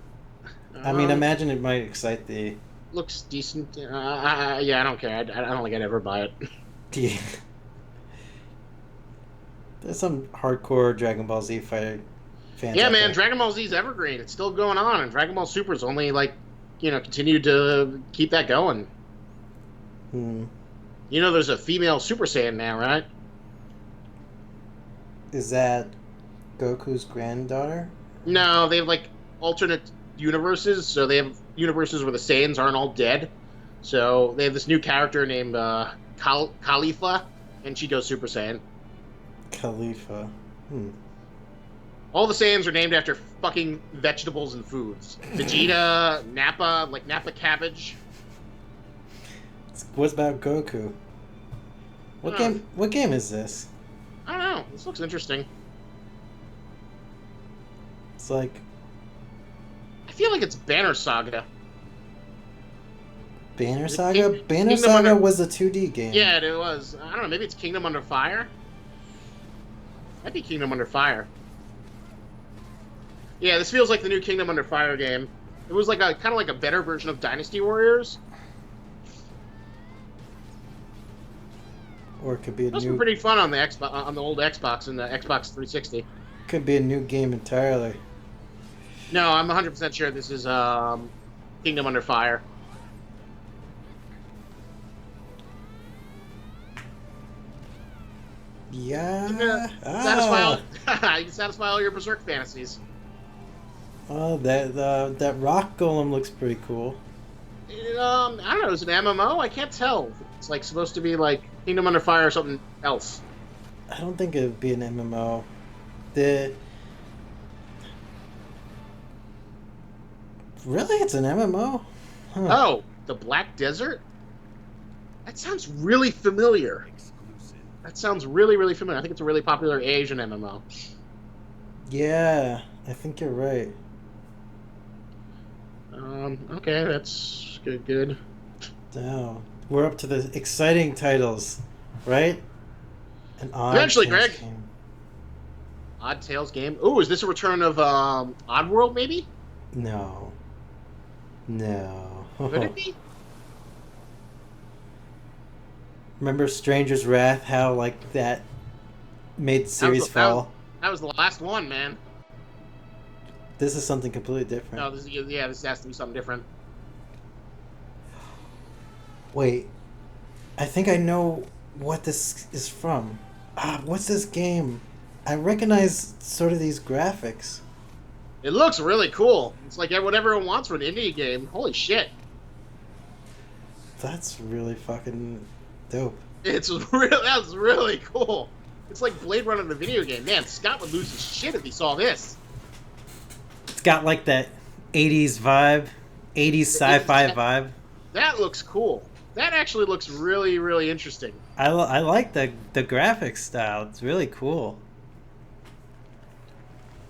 I mean, imagine it might excite the... Looks decent. Yeah, I don't care. I don't think I'd ever buy it. Yeah. There's some hardcore Dragon Ball Z fighter fans. Yeah, out man, there. Dragon Ball Z is evergreen. It's still going on, and Dragon Ball Super's only like, continued to keep that going. Hmm. There's a female Super Saiyan now, right? Is that Goku's granddaughter? No, they have like alternate universes. So they have universes where the Saiyans aren't all dead. So they have this new character named Khalifa, and she goes Super Saiyan. Khalifa. All the Saiyans are named after fucking vegetables and foods. Vegeta, Nappa, like Nappa cabbage. What about Goku? What game? What game is this? I don't know. This looks interesting. It's like I feel like it's Banner Saga. Banner Is it Saga. King- Banner Kingdom Saga Under- was a 2D game. Yeah, it was. I don't know. Maybe it's Kingdom Under Fire. Might be Kingdom Under Fire. Yeah, this feels like the new Kingdom Under Fire game. It was like a kind of like a better version of Dynasty Warriors. Or it could be a Those new. were pretty fun on the old Xbox and the Xbox 360. Could be a new game entirely. No, I'm 100% sure this is Kingdom Under Fire. Yeah. Satisfy all, you can satisfy all your Berserk fantasies. Oh, that rock golem looks pretty cool. I don't know. Is it an MMO? I can't tell. It's like supposed to be like Kingdom Under Fire or something else. I don't think it would be an MMO. Really, it's an MMO? Huh. Oh, the Black Desert? That sounds really familiar. That sounds really, really familiar. I think it's a really popular Asian MMO. Yeah, I think you're right. Okay, that's good. Now, we're up to the exciting titles, right? An Odd Eventually, Tales Greg. game. Odd Tales game. Ooh, is this a return of Oddworld, maybe? No. Could it be? Remember Stranger's Wrath? How like that made series fall. That was the last one, man. This is something completely different. No, this has to be something different. Wait, I think I know what this is from. What's this game? I recognize sort of these graphics. It looks really cool. It's like what everyone wants for an indie game. Holy shit. That's really fucking dope. That's really cool. It's like Blade Runner the video game. Man, Scott would lose his shit if he saw this. It's got like that 80s vibe, 80s sci-fi vibe. That looks cool. That actually looks really, really interesting. I like the graphics style. It's really cool.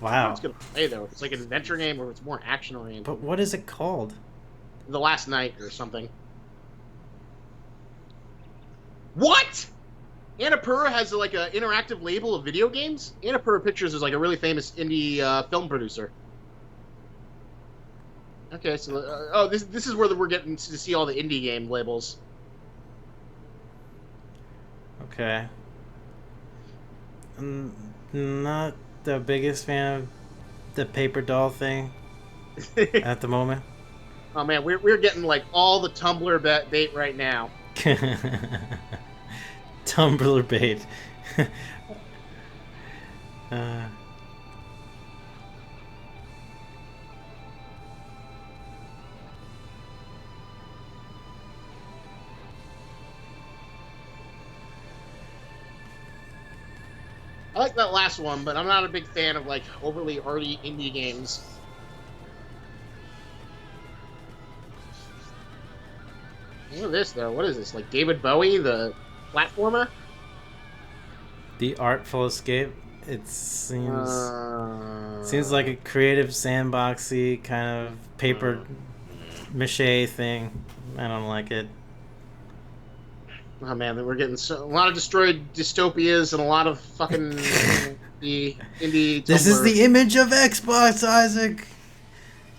Wow. It's gonna play though. It's like an adventure game or it's more action oriented. But what is it called? The Last Night or something. What? Annapurna has like an interactive label of video games. Annapurna Pictures is like a really famous indie film producer. Okay, so this is where we're getting to see all the indie game labels. Okay. I'm not the biggest fan of the paper doll thing at the moment. Oh man, we're getting like all the Tumblr bait right now. Tumblr bait. I like that last one, but I'm not a big fan of like overly arty indie games. Look at this though. What is this? Like David Bowie, the platformer? The Artful Escape. It seems like a creative sandboxy kind of paper mache thing. I don't like it. Oh man, we're getting a lot of destroyed dystopias and a lot of fucking indie. This is the image of Xbox, Isaac.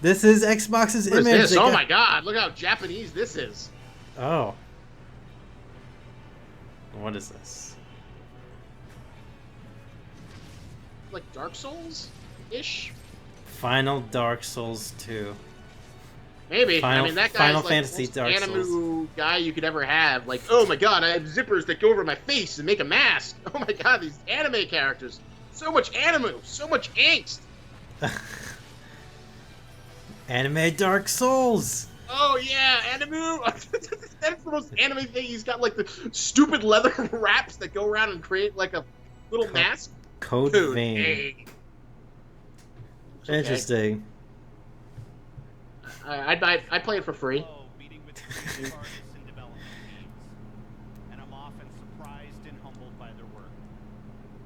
This is Xbox's What is image. this? Oh my god! Look how Japanese this is. Oh. What is this? Like Dark Souls-ish? Final Dark Souls 2. Maybe. I mean, that guy's Final like Fantasy the most Dark Souls. anime guy you could ever have. Like, oh my god, I have zippers that go over my face and make a mask. Oh my god, these anime characters. So much anime, so much angst. Anime Dark Souls. Oh yeah, anime. That's the most anime thing. He's got like the stupid leather wraps that go around and create like a little mask. Code Dude, Vein. hey. Okay. Interesting. I'd play it for free. Meeting with creative artists and development teams, and I'm often surprised and humbled by their work.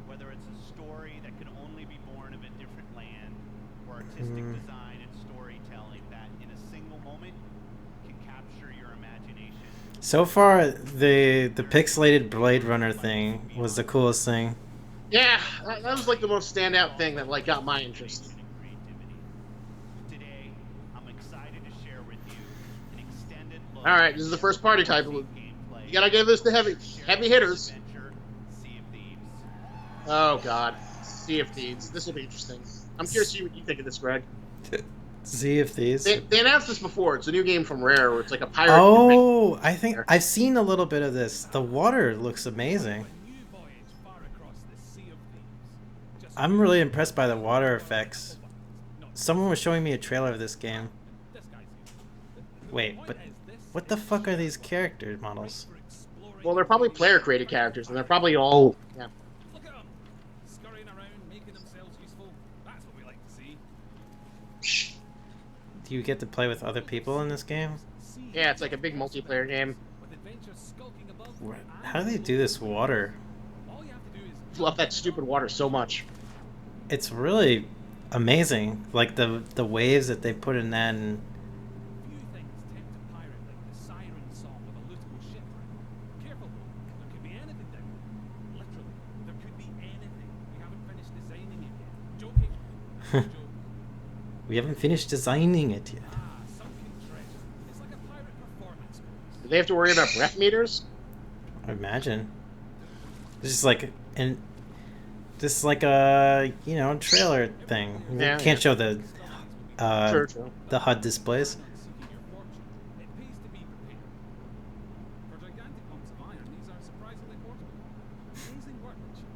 Whether it's a story that can only be born of a different land, or artistic design and storytelling that, in a single moment, can capture your imagination. So far, the pixelated Blade Runner thing was the coolest thing. Yeah, that was like the most standout thing that like got my interest. Today, I'm excited to share with you an extended look. All right, this is the first party type. You gotta give this to heavy hitters. Oh god, Sea of Thieves. This will be interesting. I'm curious to see what you think of this, Greg. Sea of Thieves. They announced this before. It's a new game from Rare where it's like a pirate. Oh, I think I've seen a little bit of this. The water looks amazing. I'm really impressed by the water effects. Someone was showing me a trailer of this game. Wait, but what the fuck are these character models? Well, they're probably player-created characters, and they're probably all. Yeah. Look at them, scurrying around, making themselves useful. That's what we like to see. Do you get to play with other people in this game? Yeah, it's like a big multiplayer game. With adventures skulking above. How do they do this water? All you have to do is Love that stupid water so much. It's really amazing. Like the waves that they put in that, and few things tempt a pirate like the siren song of a lootable shipwreck. Careful though, there could be anything down there. Literally, there could be anything. We haven't finished designing it yet. Joking. Joke. we haven't finished designing it yet. Sunken treasure. It's like a pirate performance. Do they have to worry about breath meters? I imagine. It's just like a trailer thing. You Yeah, can't show the True. the HUD displays. Seeking your fortune, it pays to be prepared. For gigantic lumps of iron, these are surprisingly portable. Amazing workmanship.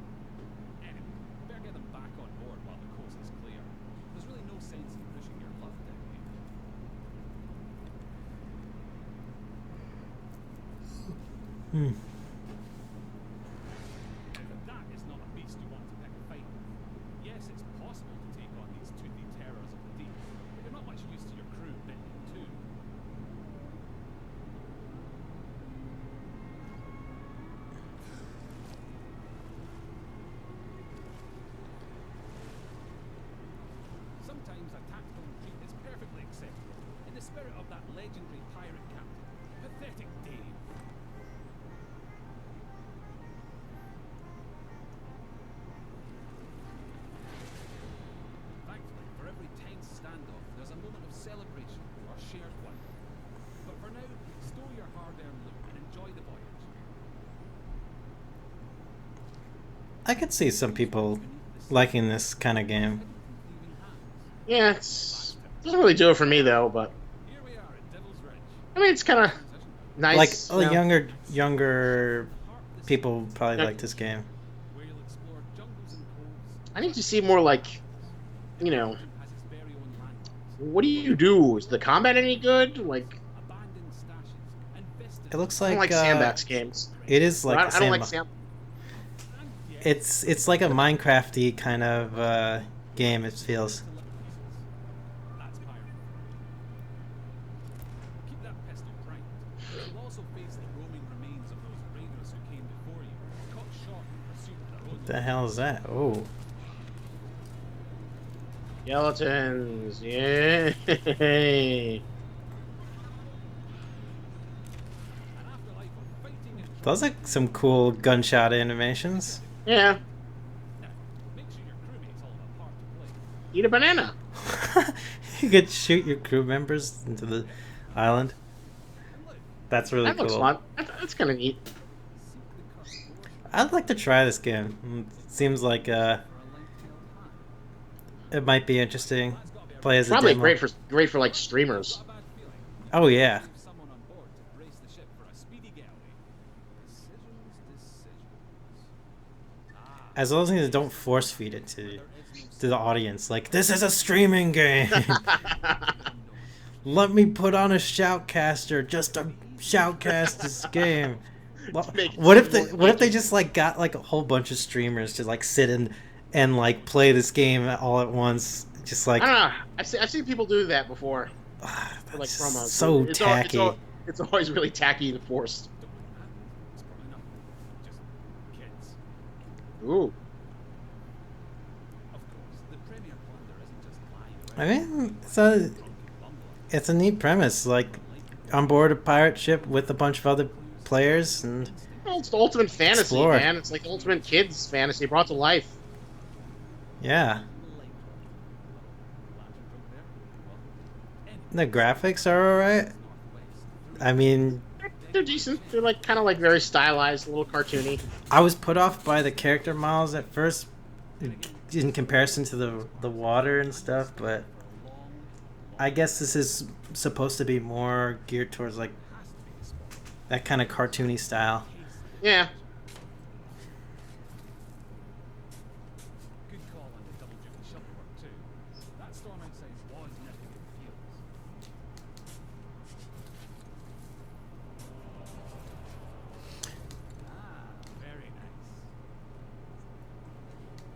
Anyway, better get them back on board while the coast is clear. There's really no sense in pushing your luck down here. But that is not a beast you want to pick a fight with. Yes, it's possible to take on these toothy terrors of the deep, but you're not much use to your crew bitten in two. Sometimes a tactical retreat is perfectly acceptable, in the spirit of that legendary pirate captain, Pathetic Dave. Thankfully, for every tense standoff, there's a moment of celebration or shared wonder. But for now, stow your hard-earned loot and enjoy the voyage. I could see some people liking this kind of game. Yeah, doesn't really do it for me though. But Here we are at Devil's Ridge. I mean, it's kind of nice. Like you know? younger people probably like this game. Where you'll explore jungles and coves, I need to see more like, you know, has its very own landmarks, what do you do? Is the combat any good? Like, abandoned stashes, and vistas. It looks I don't like like sandbox games. it is like I the don't like same. sand. It's like a Minecrafty kind of game. It feels. That's pirate. Keep that pistol primed. You'll also face the roaming remains of those raiders who came before you, cut short in pursuit of their own. What the hell is that? Oh, Skeletons, yay! An afterlife of fighting and those are some cool gunshot animations. Yeah, now, make sure your crewmates all have a part to play. eat a banana. You could shoot your crew members into the island. That's really That looks cool. fun. That's kind of neat. I'd like to try this game. It seems like it might be interesting. Play as a Probably demo. great for like streamers. Oh yeah. Leave someone on board to brace the ship for a speedy getaway. Decisions. As long as they don't force feed it to the audience, like this is a streaming game. Let me put on a shoutcaster just to shoutcast this game. Make it What if more they just like got like a whole bunch of streamers to like sit and like play this game all at once? Just like I don't know. I've seen people do that before. For, like that's promos. so tacky. It's always really tacky and forced. It's probably not just kids. Ooh. Of course, the premier plunder isn't just lying around. I mean, it's a neat premise. Like on board a pirate ship with a bunch of other players, and Well, it's the ultimate fantasy, Explore. man. It's like the ultimate kids fantasy brought to life. yeah, the graphics are alright. I mean, They're decent. They're like kind of like very stylized, a little cartoony. I was put off by the character models at first in comparison to the water and stuff, but I guess this is supposed to be more geared towards like that kind of cartoony style. Yeah. Good call on the double duty shuttlework too. That storm outside was nipping at the heels. Very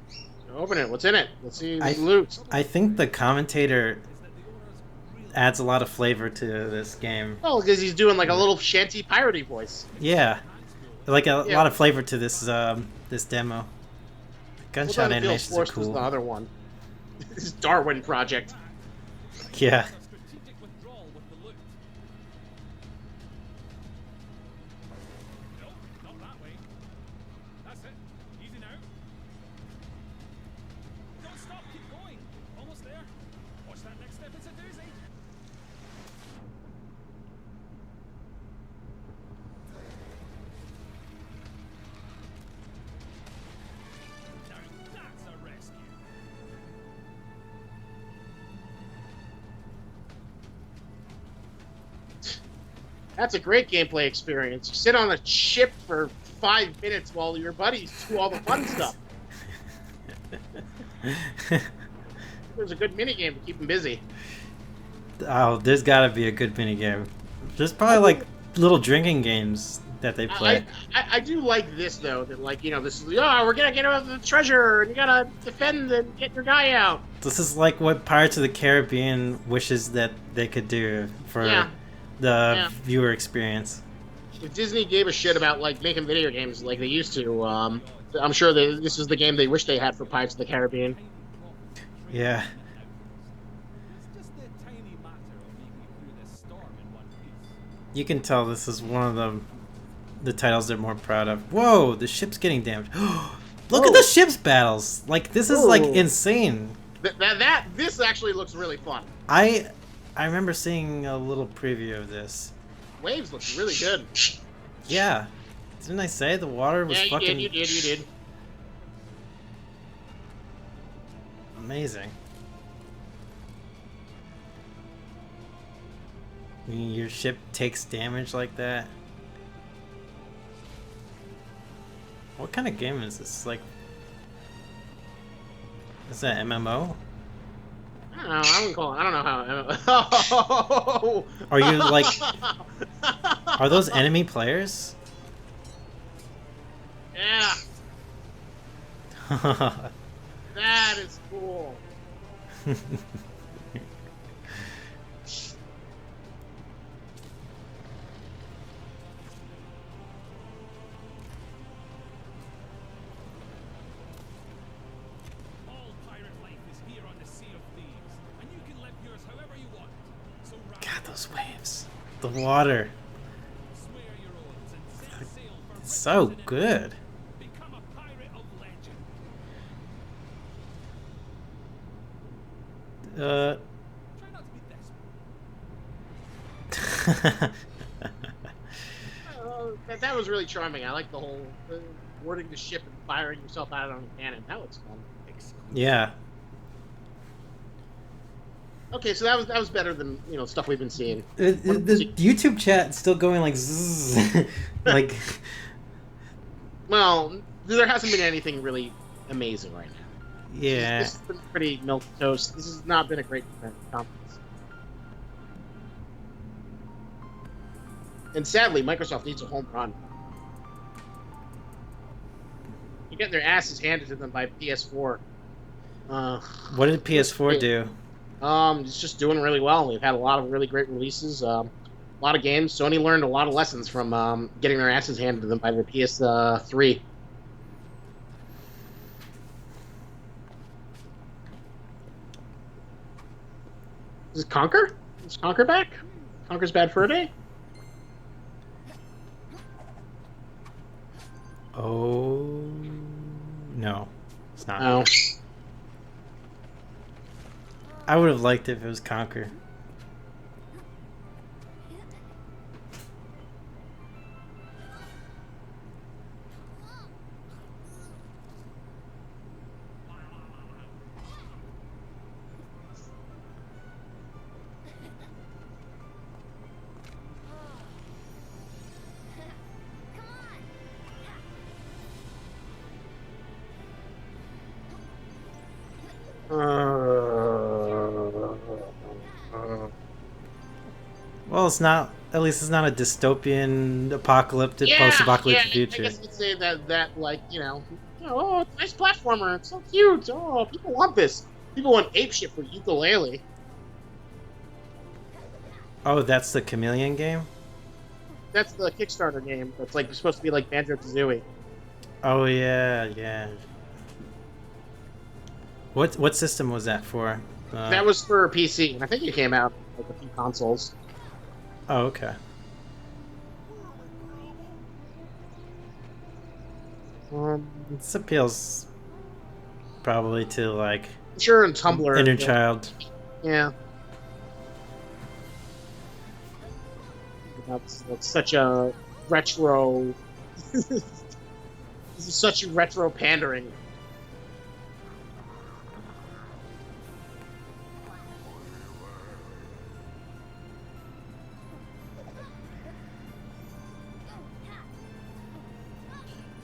nice. Open it. What's in it? Let's see the I- loot. I think the commentator adds a lot of flavor to this game. Well, because he's doing like a little shanty piratey voice. Yeah, like a Yeah. lot of flavor to this this demo. Well, Gunshot then it feels animations are forced as the cool. other one. This is Darwin Project. Yeah. Strategic withdrawal with the loot. No, not that way. That's it. Easy now. Don't stop, keep going. Almost there. Watch that next step, it's a doozy. That's a great gameplay experience. You sit on a ship for 5 minutes while your buddies do all the fun stuff. There's a good minigame to keep them busy. Oh, there's gotta be a good minigame. There's probably like little drinking games that they play. I do like this though. That like this is we're gonna get out the treasure and you gotta defend and get your guy out. This is like what Pirates of the Caribbean wishes that they could do for the viewer experience. If Disney gave a shit about like making video games like they used to, I'm sure that this is the game they wish they had for Pirates of the Caribbean. Yeah. You can tell this is one of the titles they're more proud of. Whoa, the ship's getting damaged. Look at the ship's battles. Like this is like insane. This actually looks really fun. I remember seeing a little preview of this. Waves look really good. Yeah. Didn't I say the water was fucking... You did. Amazing. Your ship takes damage like that. What kind of game is this? Like... Is that MMO? I don't know. I wouldn't call it. I don't know how. Are you like? Are those enemy players? Yeah. That is cool. God, those waves. The water. It's so good. That was really charming. I like the whole boarding the ship and firing yourself out on a cannon. That looks fun. Yeah. Okay, so that was better than stuff we've been seeing. The YouTube chat is still going like zzz, like. Well, there hasn't been anything really amazing right now. Yeah. This has been pretty milquetoast. This has not been a great conference. And sadly, Microsoft needs a home run. You're getting their asses handed to them by PS4. What did PS4 do? It's just doing really well. We've had a lot of really great releases, a lot of games. Sony learned a lot of lessons from getting their asses handed to them by the PS3. Is Conker? Is Conker back? Conker's Bad Fur Day? Oh no, it's not. Oh. I would have liked it if it was Conker. Well, it's not. At least it's not a dystopian, apocalyptic, post-apocalyptic future. I guess you'd say that like oh, nice platformer, it's so cute. Oh, people want this. People want apeshit for Ukulele. Oh, that's the Chameleon game? That's the Kickstarter game. That's like supposed to be like Banjo-Kazooie. Oh yeah. What system was that for? That was for PC, and I think it came out like a few consoles. Oh, okay. This appeals probably to like sure and Tumblr inner child. Yeah. That's such a retro. This is such retro pandering.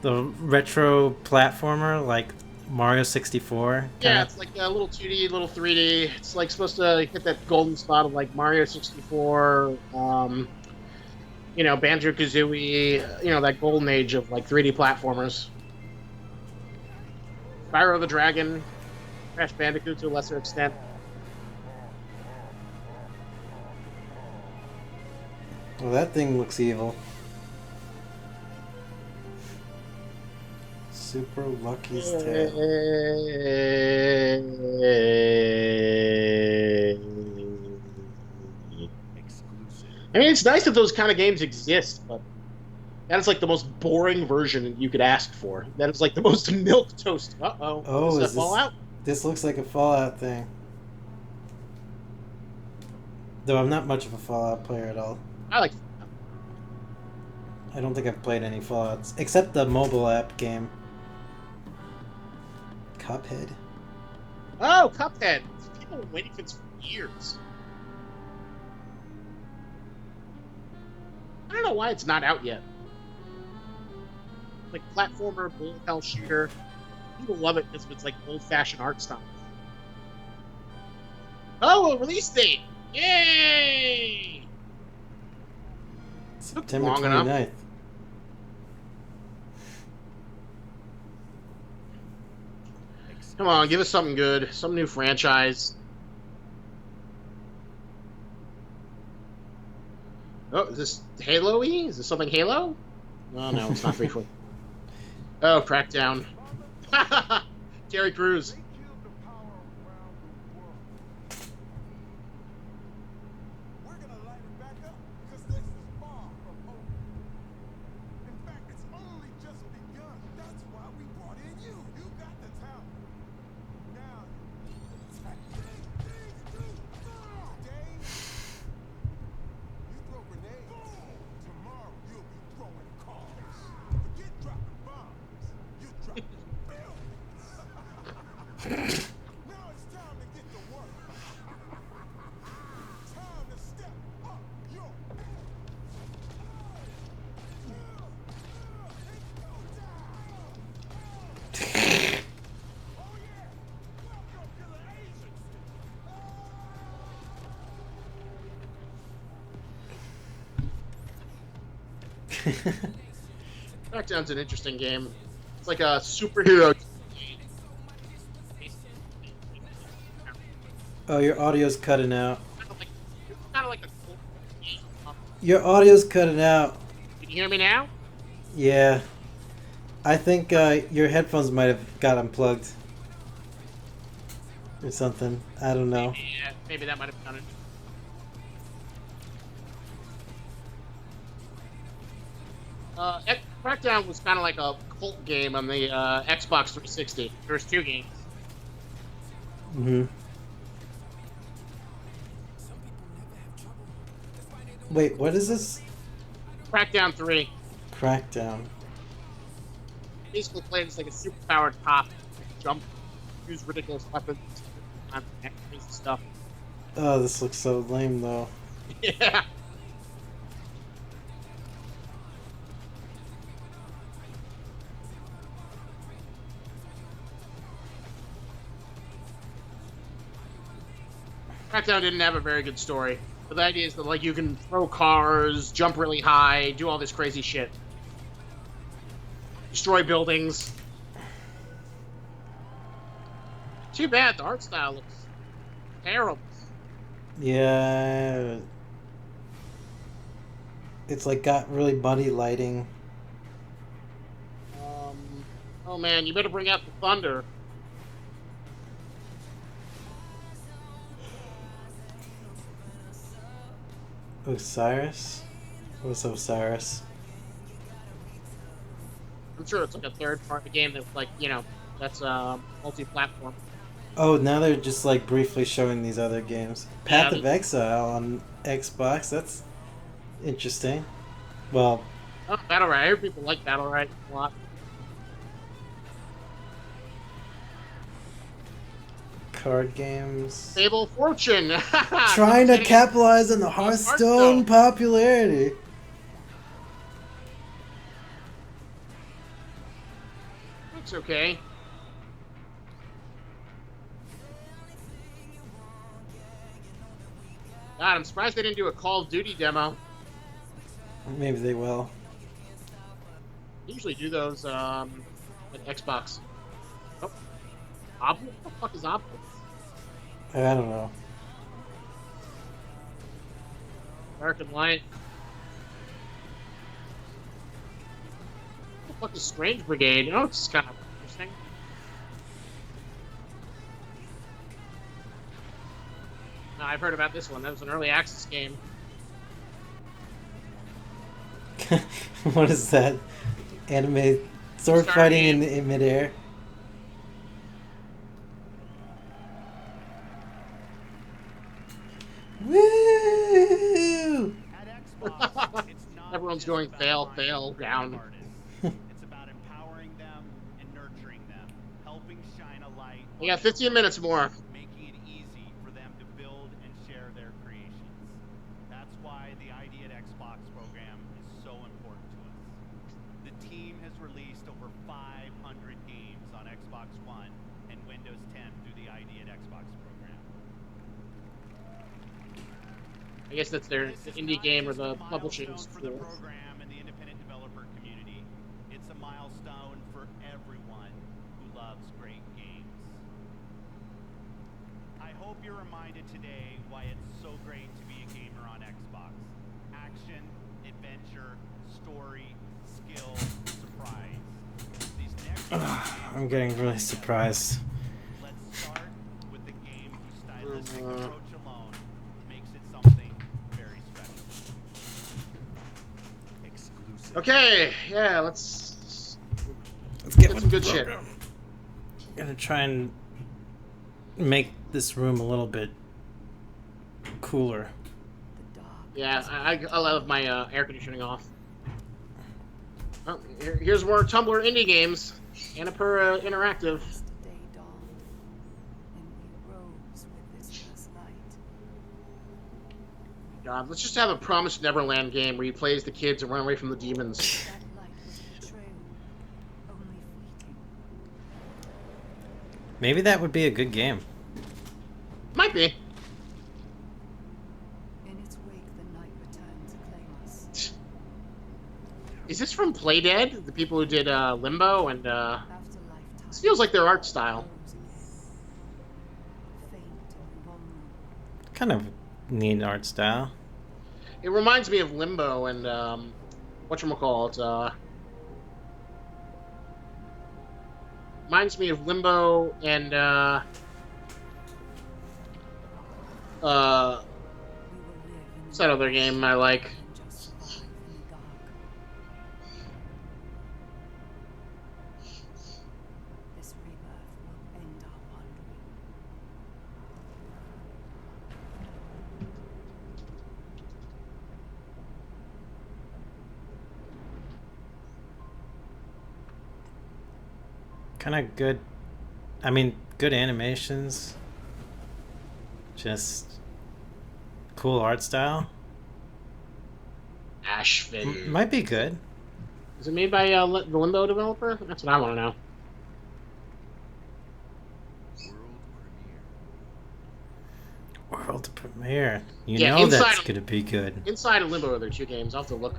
The retro platformer, like Mario 64. Yeah, Kinda. it's like a little 2D, little 3D. It's like supposed to hit that golden spot of like Mario 64, Banjo Kazooie, that golden age of like 3D platformers. Spyro the Dragon, Crash Bandicoot to a lesser extent. Well, that thing looks evil. Super Lucky's Tale. I mean, it's nice that those kind of games exist, but that is like the most boring version you could ask for. That is like the most milk toast. Uh-oh. Oh, Is that is this Fallout? This looks like a Fallout thing. Though I'm not much of a Fallout player at all. I like. I don't think I've played any Fallouts except the mobile app game. Cuphead. Oh, Cuphead. People have been waiting for this for years. I don't know why it's not out yet. Like platformer, bullet hell shooter. People love it because of its like old-fashioned art style. Oh, a release date! Yay! September long enough. 29th. Come on, give us something good. Some new franchise. Oh, is this Halo-y? Is this something Halo? Oh, no, it's not 340. Oh, Crackdown. Terry Crews. Crackdown's an interesting game. It's like a superhero. Oh, your audio's cutting out. Kind of like a cool game. Your audio's cutting out. Can you hear me now? Yeah. I think your headphones might have got unplugged. Or something. I don't know. Maybe that might have done it. Crackdown was kind of like a cult game on the Xbox 360. There's two games. Mm-hmm. Wait, what is this? Crackdown 3. Crackdown. Basically played as like a superpowered cop. Jump, use ridiculous weapons, crazy stuff. Oh, this looks so lame, though. Yeah. Crackdown didn't have a very good story. But the idea is that like you can throw cars, jump really high, do all this crazy shit. Destroy buildings. Too bad the art style looks terrible. Yeah. It's like got really muddy lighting. Oh man, you better bring out the thunder. Osiris? What's Osiris? I'm sure it's like a third part of the game that's like, that's multi-platform. Oh, now they're just like briefly showing these other games. Path of Exile on Xbox, that's interesting. Well... Oh, Battle Right. I hear people like Battle Right a lot. Card games. Fable Fortune. Trying to capitalize on the Hearthstone popularity. It's okay. God, I'm surprised they didn't do a Call of Duty demo. Maybe they will. They usually do those at Xbox. Oh, Obelisk? What the fuck is Obelisk? I don't know. American Light. What the fuck is Strange Brigade? Oh, it's kind of interesting. No, I've heard about this one. That was an early access game. What is that? Anime sword fighting in midair. Woo! At Xbox, it's not Everyone's just going about fail, finding fail, great down. artists. It's about empowering them and nurturing them, helping shine a light. We got 15 minutes more. Making it easy for them to build and share their creations. That's why the ID at Xbox program is so important to us. The team has released over 500 games on Xbox One and Windows 10 through the ID at Xbox program. I guess that's their This is indie not game or just the a publishing milestone for the tool. program and the independent developer community. It's a milestone for everyone who loves great games. I hope you're reminded today why it's so great to be a gamer on Xbox. Action, adventure, story, skill, surprise. These next I'm getting really surprised. Let's start with the game whose stylistic approach alone makes it something very special. Exclusive. Okay, yeah, let's get some good shit. I'm gonna try and make this room a little bit cooler. Yeah, I love my air conditioning off. Oh, here's more Tumblr indie games. Annapurna Interactive. Day dawned, and we rose with this first light. God, let's just have a Promised Neverland game where you play as the kids and run away from the demons. That light was betrayal, only fleeting. Maybe that would be a good game. Might be. In its wake, the night returned to claim us. Is this from Playdead? The people who did Limbo and After this lifetime, feels like their art style. rose again. Faint and vulnerable. Kind of neat art style. It reminds me of Limbo and whatchamacallit, reminds me of Limbo and We will live in what's that other game I like? and just survive in the dark. This rebirth will end our wandering. Kind of good. I mean, good animations. Just cool art style. Ashvin. Might be good. Is it made by the Limbo developer? That's what I want to know. World premiere. You Yeah, know Inside that's of- gonna be good. Inside of Limbo are their two games. I'll have to look.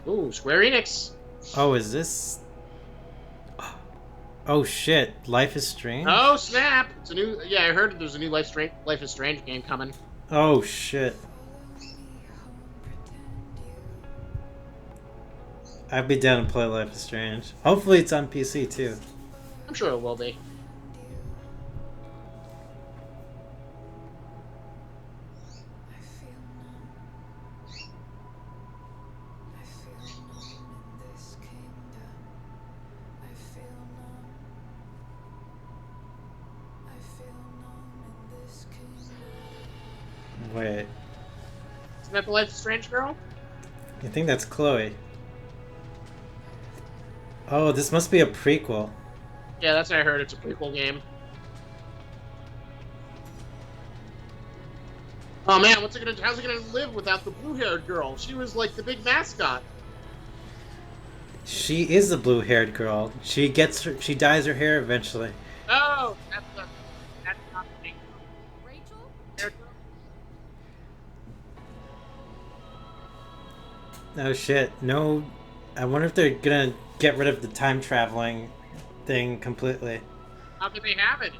Ooh, Square Enix. Oh, is this? Oh shit! Life is Strange. Oh snap! It's a new. Yeah, I heard there's a new Life is Strange game coming. Oh shit! I'd be down to play Life is Strange. Hopefully it's on PC too. I'm sure it will be. Wait, Isn't that the Life is Strange girl? you think that's Chloe? Oh, this must be a prequel. Yeah, that's what I heard. It's a prequel game. Oh man, how's it gonna live without the blue-haired girl? She was like the big mascot. She is the blue-haired girl. She gets her. She dyes her hair eventually. Oh, that's not the name. Rachel? No shit. No. I wonder if they're gonna get rid of the time traveling thing completely. How do they have it?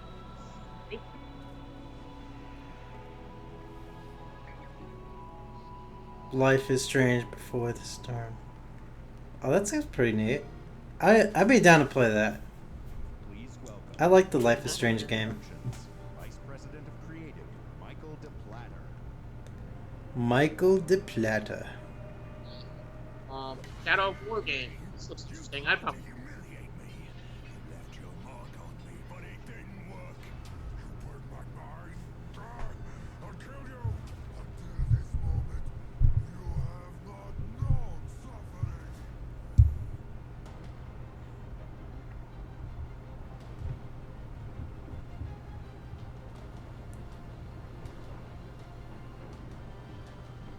Life is strange before the storm. Oh, that sounds pretty neat. I'd be down to play that. Please welcome I like the Life is Strange game. Vice President of Creative, Michael DePlatter. Michael DePlata. Shadow of War game. This looks interesting. I'd probably. Humiliate me. You left your mark on me, but it didn't work. You burned my mind. I'll kill you. Until this moment, you have not known suffering.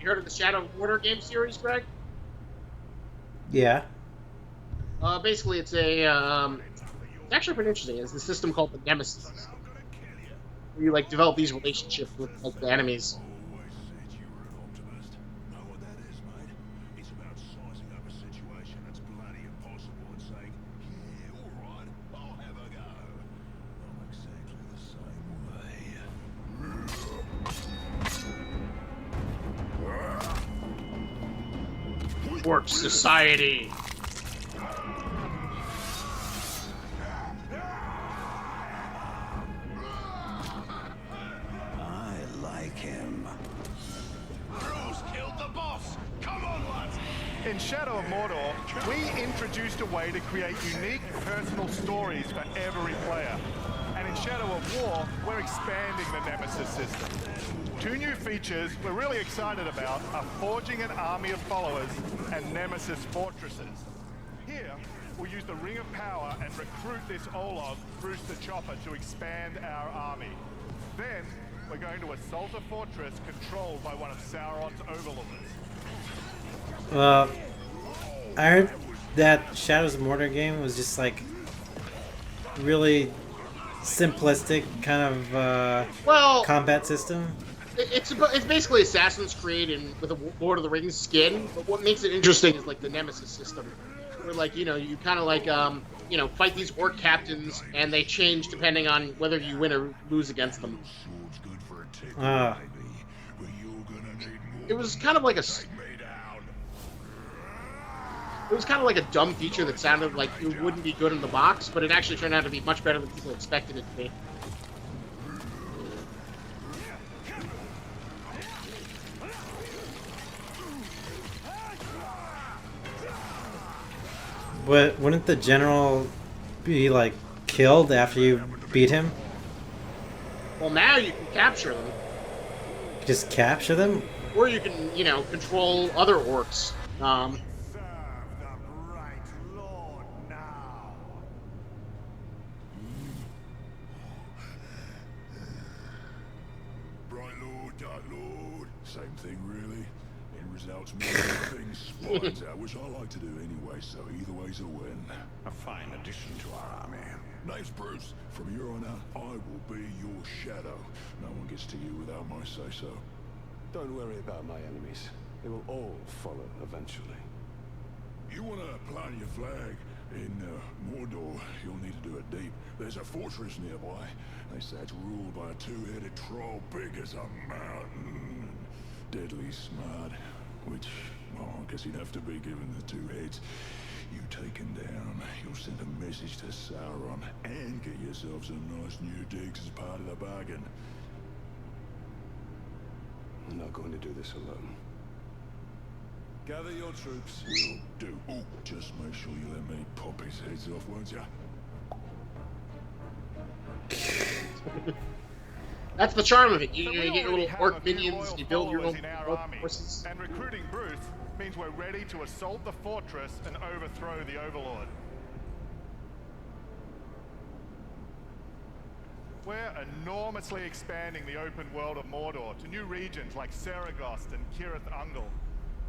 You heard of the Shadow of War game series, Greg? Yeah. Basically, it's actually pretty interesting. It's a system called the Nemesis, where you like develop these relationships with like the enemies. Always said you were an optimist. Know what that is, mate? It's about sizing up a situation that's bloody impossible and saying, yeah, all right, I'll have a go. I'm exactly the same way. Work society. I like him. Girls killed the boss. Come on, lads. In Shadow of Mordor, we introduced a way to create unique personal stories for every player. And in Shadow of War, we're expanding the Nemesis system. Two new features we're really excited about are forging an army of followers and Nemesis fortresses. Here, we'll use the Ring of Power and recruit this Olog, Bruce the Chopper, to expand our army. Then, we're going to assault a fortress controlled by one of Sauron's overlords. I heard that Shadows of Mordor game was just like really simplistic kind of Well, combat system. it's basically Assassin's Creed with a Lord of the Rings skin. But what makes it interesting is like the Nemesis system, where like you kind of like fight these orc captains, and they change depending on whether you win or lose against them. Sword's good for a tickle, Ah. maybe, but you're gonna need more. It was kind of like a Take me down. It was kind of like a dumb feature that sounded like it wouldn't be good in the box, but it actually turned out to be much better than people expected it to be. But wouldn't the general be like killed after you beat him? Well, now you can capture them, Just capture them? or you can, control other orcs. Serve the bright Lord now. Bright Lord, Dark Lord, same thing really. End results mean things spawns out, which I like to do anyway, so either way's a win. A fine addition to our army. Name's Bruce. From here on out, I will be your shadow. No one gets to you without my say-so. Don't worry about my enemies. They will all follow eventually. You want to plant your flag in Mordor, you'll need to do it deep. There's a fortress nearby. They say it's ruled by a two-headed troll big as a mountain. Deadly smart, which, well, I guess he'd have to be given the two heads. You take him down, you'll send a message to Sauron and get yourself some nice new digs as part of the bargain. I'm not going to do this alone. Gather your troops. Will do. Ooh, just make sure you let me pop his heads off, won't ya? That's the charm of it. You, So you we get your already little have orc a few minions, loyal you build your followers own in our orc army, forces. and recruiting Bruce means we're ready to assault the fortress and overthrow the Overlord. We're enormously expanding the open world of Mordor to new regions like Saragost and Cirith Ungol.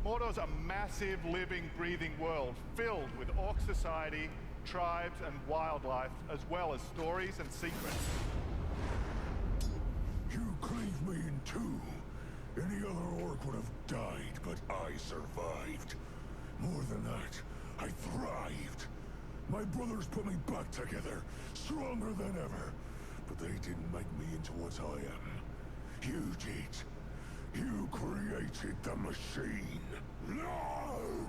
Mordor's a massive, living, breathing world filled with orc society, tribes, and wildlife, as well as stories and secrets. You cleaved me in two. Any other orc would have died, but I survived. More than that, I thrived. My brothers put me back together, stronger than ever. But they didn't make me into what I am. You did. You created the machine. No!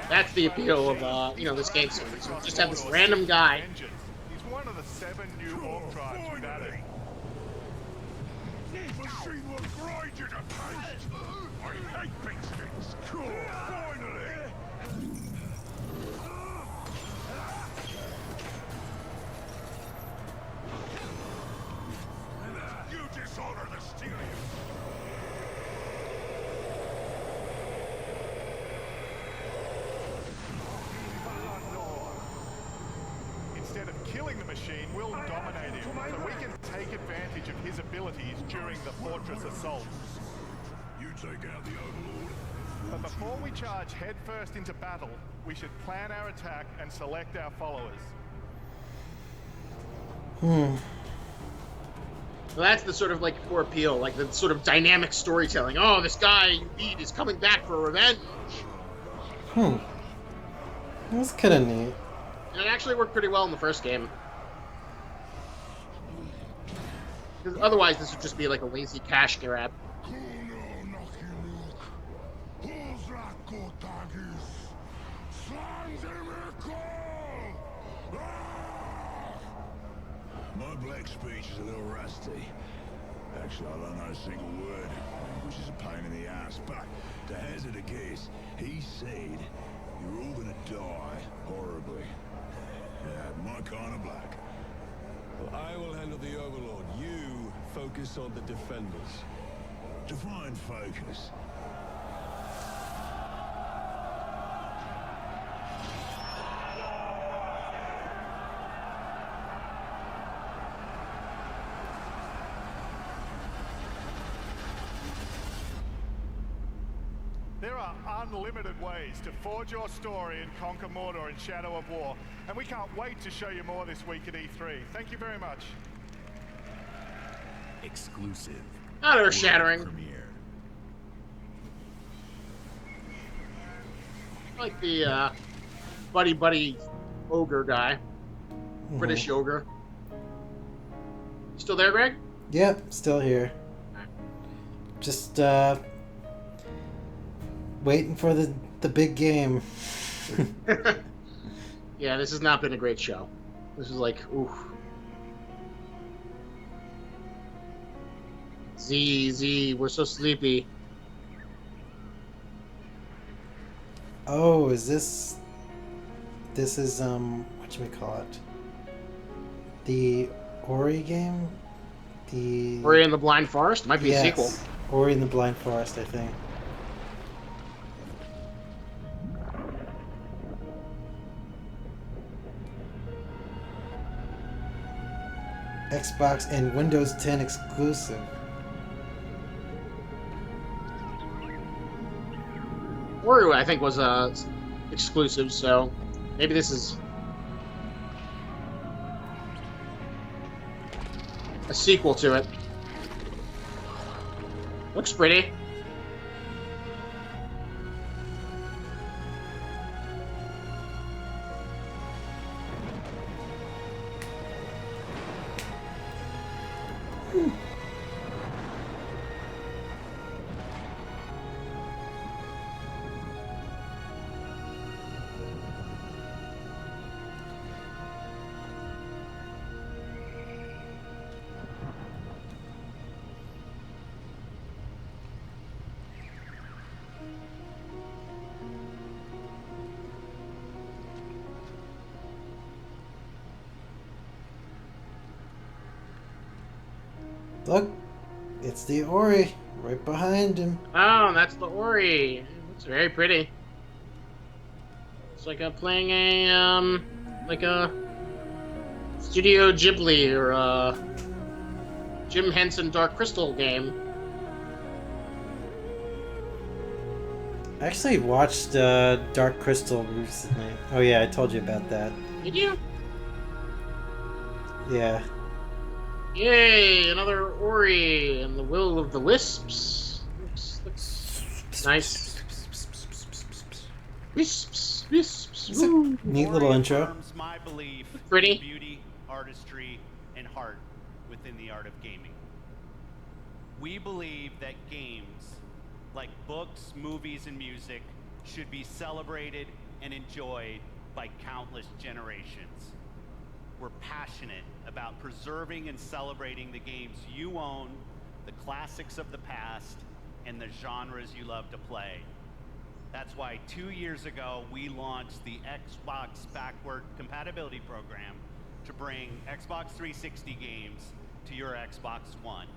That's the appeal of, this game series. You just have this random guy. He's one of the 7 new orc tribes we've added. Machine will grind you to paste! I hate big sticks! Cool, finally! You dishonor the Styrian! Instead of killing the machine, we'll dominate him, so we can take advantage of his abilities during the fortress assault. You take out the Overlord. But before we charge headfirst into battle, we should plan our attack and select our followers. Well, that's the sort of core appeal, like the sort of dynamic storytelling. Oh, this guy you beat is coming back for revenge. That's kind of neat. And it actually worked pretty well in the first game. Because otherwise, this would just be like a lazy cash grab. My black speech is a little rusty. Actually, I don't know a single word, which is a pain in the ass. But to hazard a guess, he said you're all gonna die horribly. Yeah, my kind of black. Well, I will handle the Overlord. You focus on the defenders. Define focus. There are unlimited ways to forge your story and conquer Mordor in Shadow of War, and we can't wait to show you more this week at E3. Thank you very much. Exclusive. Not earth-shattering. Premiere. I like the buddy ogre guy. British ogre. Still there, Greg? Yep, still here. Just waiting for the big game. Yeah, this has not been a great show. This is like, oof. Z, we're so sleepy. Oh, is this? This is whatchamacallit? The Ori game? The Ori and the Blind Forest? Might be a sequel. Ori and the Blind Forest, I think. Xbox and Windows 10 exclusive. Ori, I think, was exclusive, so maybe this is a sequel to it. Looks pretty. Look, it's the Ori right behind him. Oh, that's the Ori. It's very pretty. It's like playing a like a Studio Ghibli or a Jim Henson Dark Crystal game. I actually watched Dark Crystal recently. Oh yeah, I told you about that. Did you? Yeah. Yay! Another Ori and the Will of the Wisps. Looks nice. Wisps, wisps. It's a Woo. neat little Ori intro. affirms my belief Pretty. in beauty, artistry, and heart within the art of gaming. We believe that games, like books, movies, and music, should be celebrated and enjoyed by countless generations. We're passionate about preserving and celebrating the games you own, the classics of the past, and the genres you love to play. That's why 2 years ago, we launched the Xbox Backward Compatibility Program to bring Xbox 360 games to your Xbox One.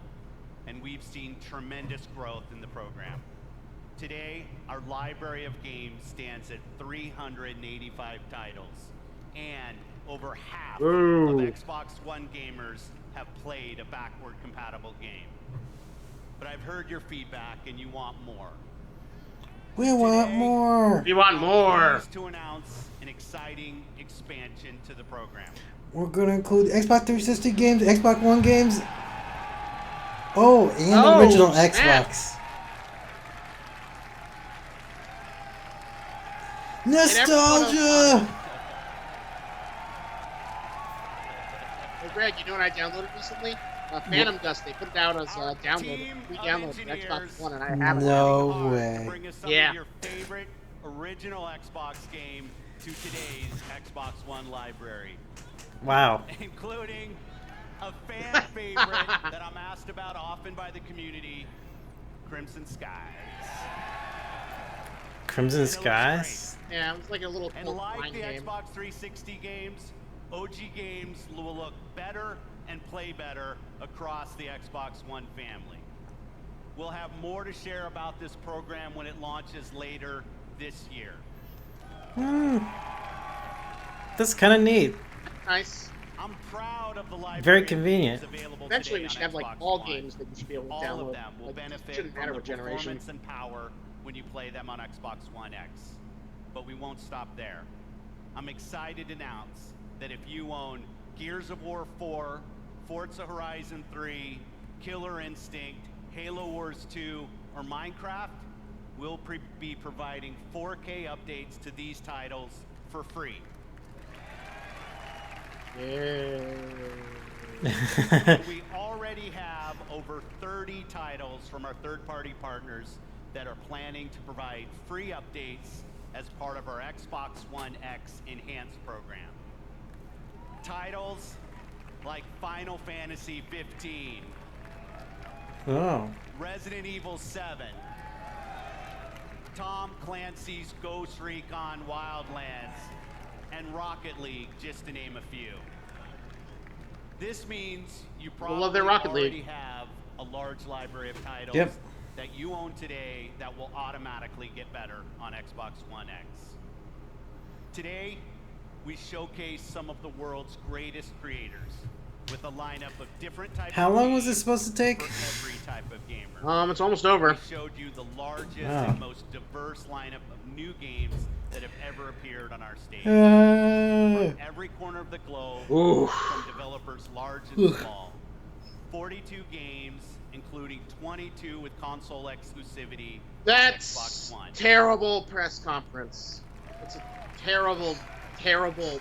And we've seen tremendous growth in the program. Today, our library of games stands at 385 titles, and over half of Xbox One gamers have played a backward compatible game. But I've heard your feedback and you want more. We want more. We want more. Pleased to announce an exciting expansion to the program. We're gonna include Xbox 360 games, Xbox One games. Oh, and original snap. Xbox. Nostalgia. Hey Greg, you know what I downloaded recently? Phantom Dust. They put it out as a download, free download for Xbox One, and I have it. No way. Bring us some Yeah. of your favorite original Xbox game to today's Xbox One library, Wow. including a fan favorite that I'm asked about often by the community, Crimson Skies. Crimson And it looks Skies? Yeah, it was like a little And cult like mind the game. Xbox 360 games, OG games will look better and play better across the Xbox One family. We'll have more to share about this program when it launches later this year. That's kind of neat. Nice. I'm proud of the library. Very of convenient. games available Eventually, today we should on have like Xbox all One. games that you should be able to All download. of them will Like, it benefit shouldn't from matter the what generation. performance and power when you play them on Xbox One X. But we won't stop there. I'm excited to announce that if you own Gears of War 4, Forza Horizon 3, Killer Instinct, Halo Wars 2, or Minecraft, we'll be providing 4K updates to these titles for free. We already have over 30 titles from our third-party partners that are planning to provide free updates as part of our Xbox One X Enhanced program. Titles like Final Fantasy 15, Oh. Resident Evil 7, Tom Clancy's Ghost Recon Wildlands, and Rocket League, just to name a few. This means you probably love their Rocket already League. have a large library of titles Yep. that you own today that will automatically get better on Xbox One X. Today, we showcase some of the world's greatest creators with a lineup of different types How of long was games this supposed to take? for every type of gamer. It's almost over. We showed you the largest Wow. and most diverse lineup of new games that have ever appeared on our stage. From every corner of the globe, Oof. from developers large and small. 42 games, including 22 with console exclusivity on That's Xbox One. terrible press conference. It's a terrible, terrible,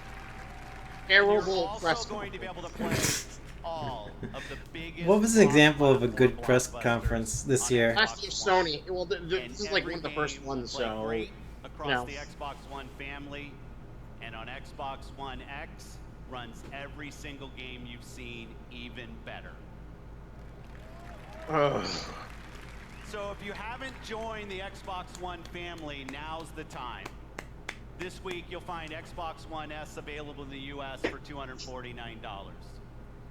You're terrible also press going to be able to conference. play all of the biggest. What was an example of a good cross-platform press blockbusters conference this on year? Xbox Last year, One. Sony. Well, And this is like every one of the first game will ones, play so great across no. the Xbox One family, and on Xbox One X runs every single game you've seen even better. Ugh. So if you haven't joined the Xbox One family, now's the time. This week you'll find Xbox One S available in the US for $249.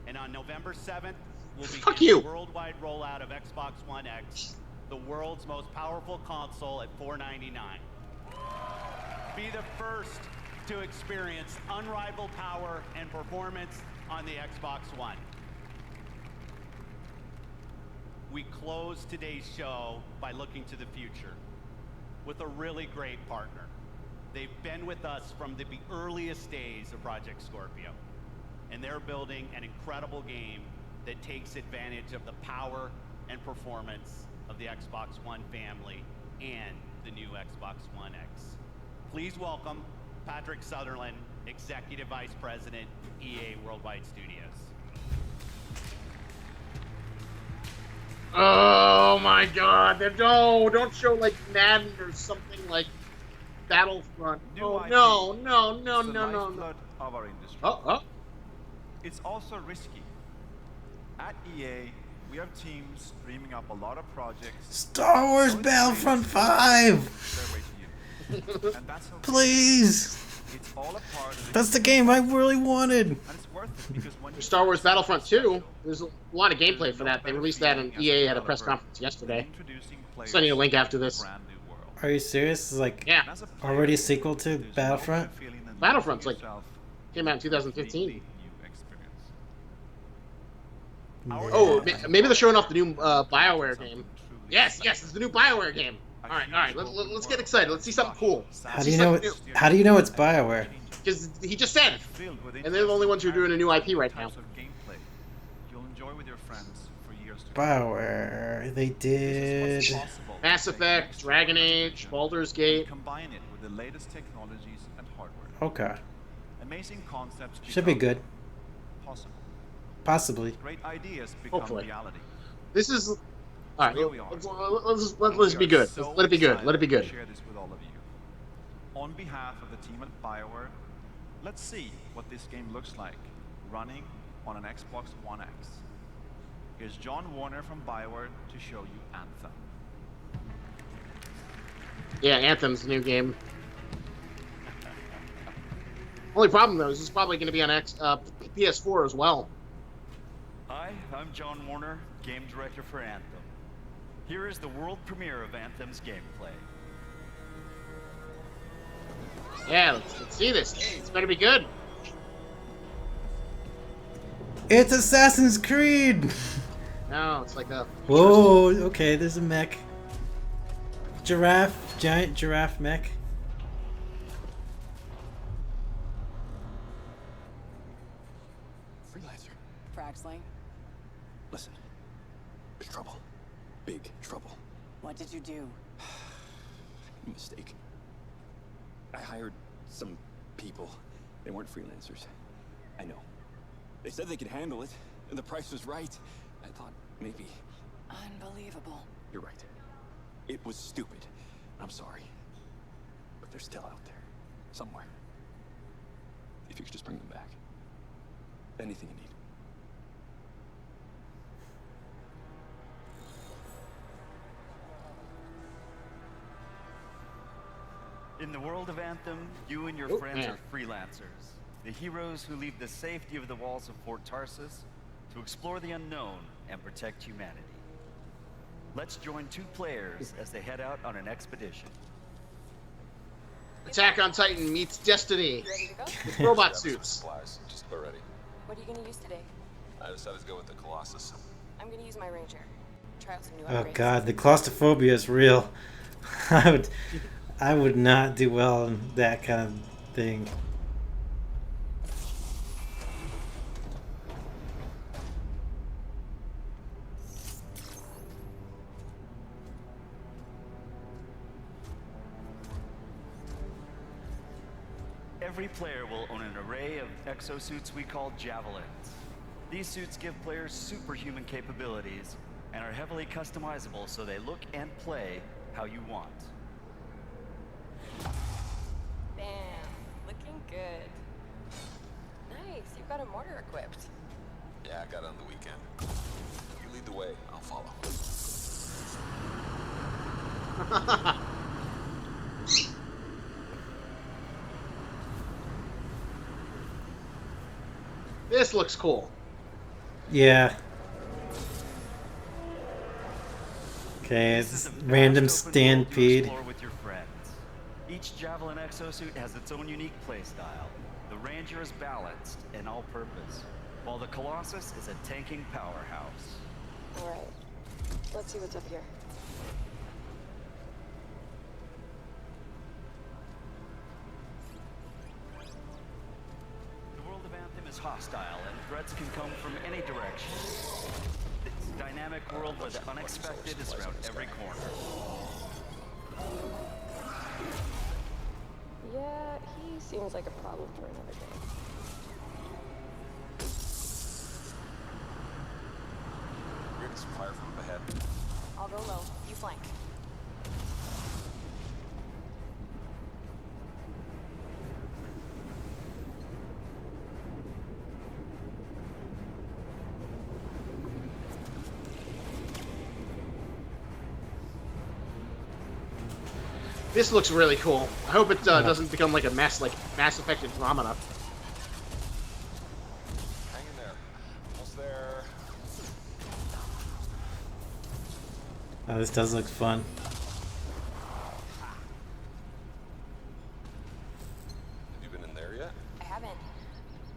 And on November 7th, we'll Fuck begin you. the worldwide rollout of Xbox One X, the world's most powerful console, at $499. Be the first to experience unrivaled power and performance on the Xbox One. We close today's show by looking to the future. with a really great partner. They've been with us from the earliest days of Project Scorpio, and they're building an incredible game that takes advantage of the power and performance of the Xbox One family and the new Xbox One X. Please welcome Patrick Sutherland, Executive Vice President, EA Worldwide Studios. Oh my God! No, don't show like Madden or something like Battlefront. Oh no, no, no, It's the no, no, no. lifeblood of our industry. Oh. It's also risky. At EA, we have teams dreaming up a lot of projects. Star Wars Battlefront 5! And that's okay. Please! It's all a part of That's the game I really wanted. And it's worth it because when Star Wars Battlefront 2, there's a lot of gameplay for that. They released that, and EA had a press conference yesterday. I'll send you a link after this. Are you serious? It's like Yeah. already a sequel to Battlefront? Battlefront's like came out in 2015. Oh, maybe they're showing off the new BioWare game. Yes, it's the new BioWare game. All right. Let's get excited. Let's see something cool. How do you know? How do you know it's BioWare? Because he just said it. And they're the only ones who are doing a new IP right now. BioWare. They did Mass Effect, Dragon Age, Baldur's Gate. Combine it with the latest technologies and hardware. Okay. Amazing concepts. Should be good. Possible. Possibly. Great ideas become Hopefully. reality. This is all right. Let's be good. Let it be good. Let it be good. Share this with all of you. On behalf of the team at BioWare, let's see what this game looks like running on an Xbox One X. Here's John Warner from BioWare to show you Anthem. Yeah, Anthem's the new game. Only problem though is this is probably going to be on PS4 as well. Hi, I'm John Warner, game director for Anthem. Here is the world premiere of Anthem's gameplay. Yeah, let's see this. It's better be good. It's Assassin's Creed! No, it's like a... Whoa, okay, there's a mech. Giant giraffe mech. Freelancer. Fraxling. Listen. There's trouble. Big trouble. What did you do? A mistake. I hired some people. They weren't freelancers. I know. They said they could handle it, and the price was right. I thought maybe... Unbelievable. You're right. It was stupid. I'm sorry. But they're still out there. Somewhere. If you could just bring them back. Anything you need. In the world of Anthem, you and your friends are freelancers. The heroes who leave the safety of the walls of Fort Tarsus to explore the unknown and protect humanity. Let's join two players as they head out on an expedition. Attack on Titan meets Destiny with robot suits. Supplies. Just about ready. What are you going to use today? I decided to go with the Colossus. I'm going to use my Ranger. Try out some new Oh upgrades. god, the claustrophobia is real. I would not do well in that kind of thing. Every player will own an array of exosuits we call Javelins. These suits give players superhuman capabilities and are heavily customizable so they look and play how you want. Bam. Looking good. Nice. You've got a mortar equipped. Yeah, I got it on the weekend. You lead the way, I'll follow. This looks cool. Yeah. Okay, it's random stampede. With your friends. Each Javelin exosuit has its own unique playstyle. The Ranger is balanced and all-purpose, while the Colossus is a tanking powerhouse. All right. Let's see what's up here. hostile, and threats can come from any direction. It's a dynamic world where the unexpected is around every corner. Yeah, he seems like a problem for another day. We're getting some fire from up ahead. I'll go low. You flank. This looks really cool. I hope it doesn't become like a Mass Effect Andromeda. Hang in there. Almost there. Oh, this does look fun. Have you been in there yet? I haven't.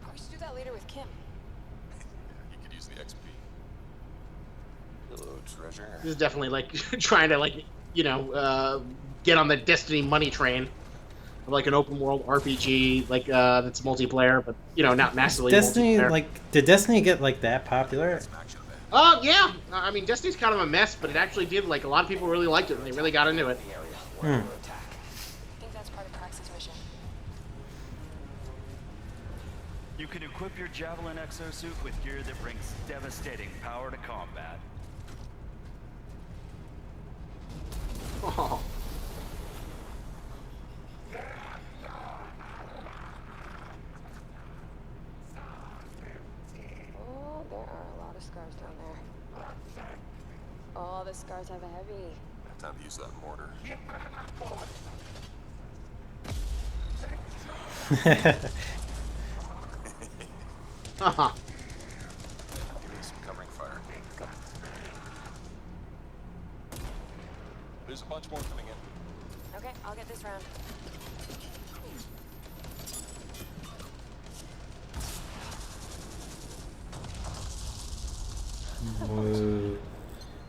Probably should do that later with Kim. You could use the XP. Hello, treasure. This is definitely like trying to get on the Destiny money train, like an open world RPG, like that's multiplayer, but not massively. Destiny, multiplayer. like, did Destiny get like that popular? Yeah. I mean, Destiny's kind of a mess, but it actually did. Like, a lot of people really liked it, and they really got into it. I think that's part of Praxis' mission. You can equip your Javelin exosuit with gear that brings devastating power to combat. Oh. Oh, there are a lot of scars down there. Oh, the scars have a heavy. Time to use that mortar. Haha. Give me some covering fire. There's a bunch more coming in. Okay, I'll get this round. Whoa.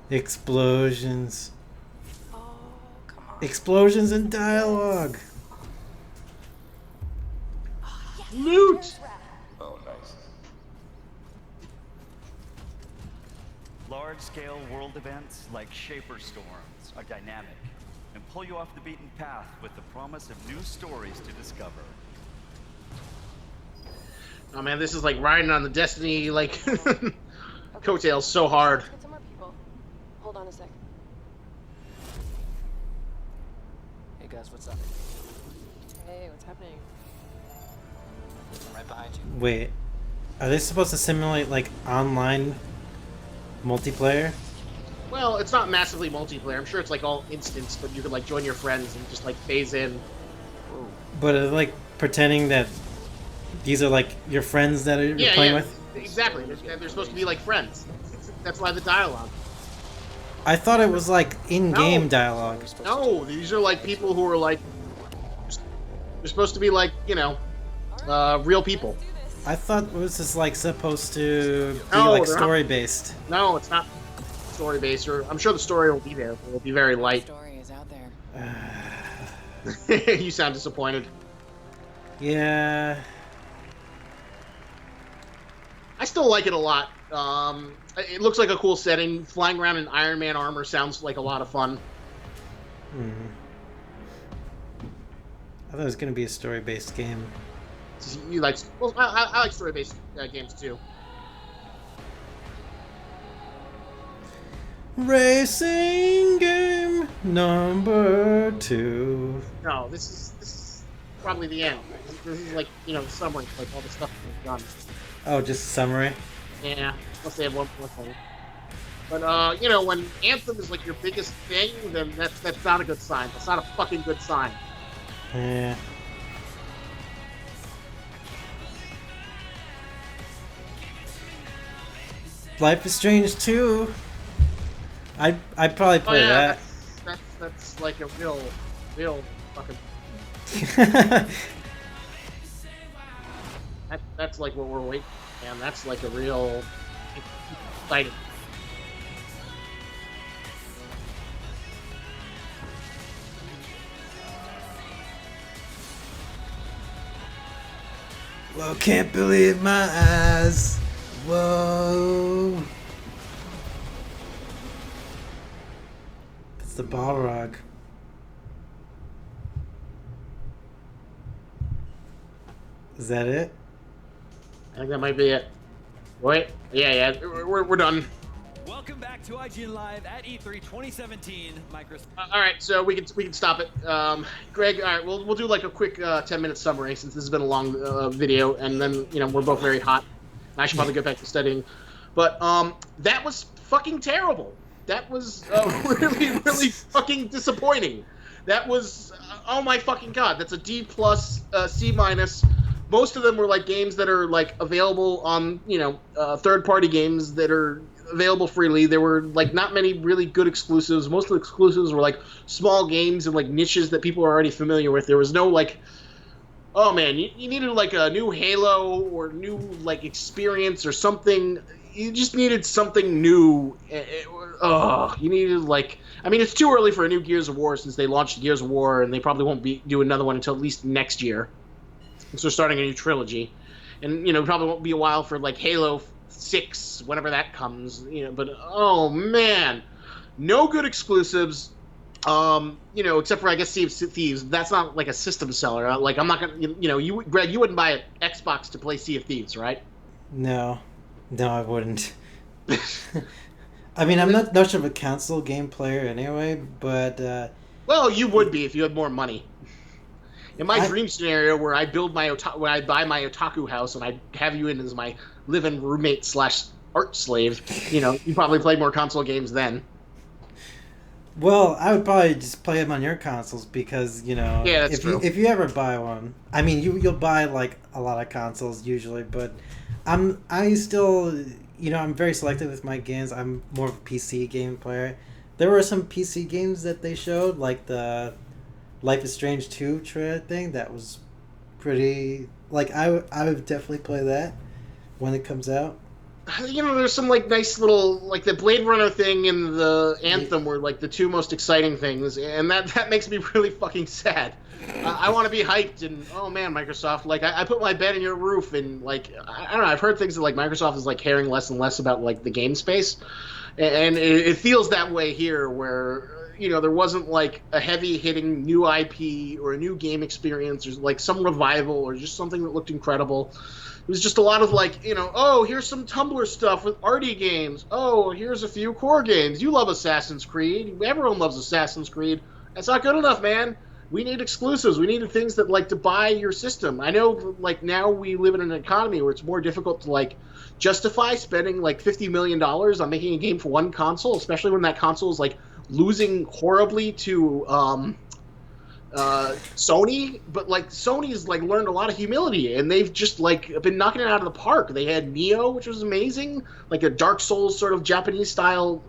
Explosions. Oh, come on. Explosions and dialogue. Loot! Oh, nice. Large-scale world events like Shaper Storms are dynamic and pull you off the beaten path with the promise of new stories to discover. Oh man, this is like riding on the Destiny coattails so hard. Let's get some more people. Hold on a sec. Hey guys, what's up? Hey, what's happening? I'm right behind you. Wait, are they supposed to simulate like online multiplayer? Well, it's not massively multiplayer. I'm sure it's like all instance, but you could like join your friends and just like phase in. But like pretending that these are like your friends that you're playing with? Exactly. They're supposed to be like friends. That's why the dialogue. I thought it was like in-game dialogue. No, these are like people who are like. They're supposed to be like, real people. I thought this is like supposed to be No, like they're not. story-based. No, it's not story-based. Or I'm sure the story will be there. But it'll be very light. Story is out there. You sound disappointed. Yeah. I still like it a lot. It looks like a cool setting. Flying around in Iron Man armor sounds like a lot of fun. I thought it was going to be a story-based game. You like? Well, I like story-based games too. Racing game number 2. No, this is probably the end. This is like the summary, like all the stuff we've done. Oh, just a summary? Yeah, unless they have one more thing. But when Anthem is like your biggest thing, then that's not a good sign. That's not a fucking good sign. Yeah. Life is Strange 2. I'd probably play that. That's like a real fucking. That's like what we're waiting for, man. That's like a real exciting. Whoa, can't believe my eyes. Whoa. It's the Balrog. Is that it? I think that might be it. Wait. Yeah. We're done. Welcome back to IGN Live at E3 2017. Microsoft. All right, so we can stop it. Greg, all right, we'll do like a quick 10-minute summary since this has been a long video, and then we're both very hot. I should probably get back to studying, but that was fucking terrible. That was really fucking disappointing. That was oh my fucking god. That's a D plus, C minus. Most of them were like games that are like available on third-party games that are available freely. There were like not many really good exclusives. Most of the exclusives were like small games and like niches that people are already familiar with. There was no like, oh man, you needed like a new Halo or new like experience or something. You just needed something new. You needed like, I mean, it's too early for a new Gears of War since they launched Gears of War and they probably won't do another one until at least next year. So they're starting a new trilogy, and probably won't be a while for like Halo 6 whenever that comes. But oh man, no good exclusives. Except for I guess Sea of Thieves. That's not like a system seller. Like I'm not gonna. Greg, you wouldn't buy an Xbox to play Sea of Thieves, right? No, I wouldn't. I mean, I'm not much of a console game player anyway, but well, you would be if you had more money. In my dream scenario, where I build where I buy my otaku house and I have you in as my live-in roommate / art slave, you probably play more console games then. Well, I would probably just play them on your consoles because yeah, that's true. If you ever buy one, I mean, you'll buy like a lot of consoles usually, but I'm very selective with my games. I'm more of a PC game player. There were some PC games that they showed, like the Life is Strange 2 trailer thing. That was pretty. Like I would definitely play that when it comes out. There's some like nice little like the Blade Runner thing and the Anthem were like the two most exciting things, and that makes me really fucking sad. I want to be hyped, and oh man, Microsoft, like I put my bed in your roof, and like I don't know, I've heard things that like Microsoft is like caring less and less about like the game space, and it feels that way here where. There wasn't like a heavy-hitting new IP or a new game experience or like some revival or just something that looked incredible. It was just a lot of like, oh, here's some Tumblr stuff with arty games. Oh, here's a few core games. You love Assassin's Creed. Everyone loves Assassin's Creed. That's not good enough, man. We need exclusives. We need things that like to buy your system. I know like now we live in an economy where it's more difficult to like justify spending like $50 million on making a game for one console, especially when that console is like losing horribly to Sony, but like Sony's like learned a lot of humility, and they've just like been knocking it out of the park. They had Neo, which was amazing, like a Dark Souls sort of Japanese style,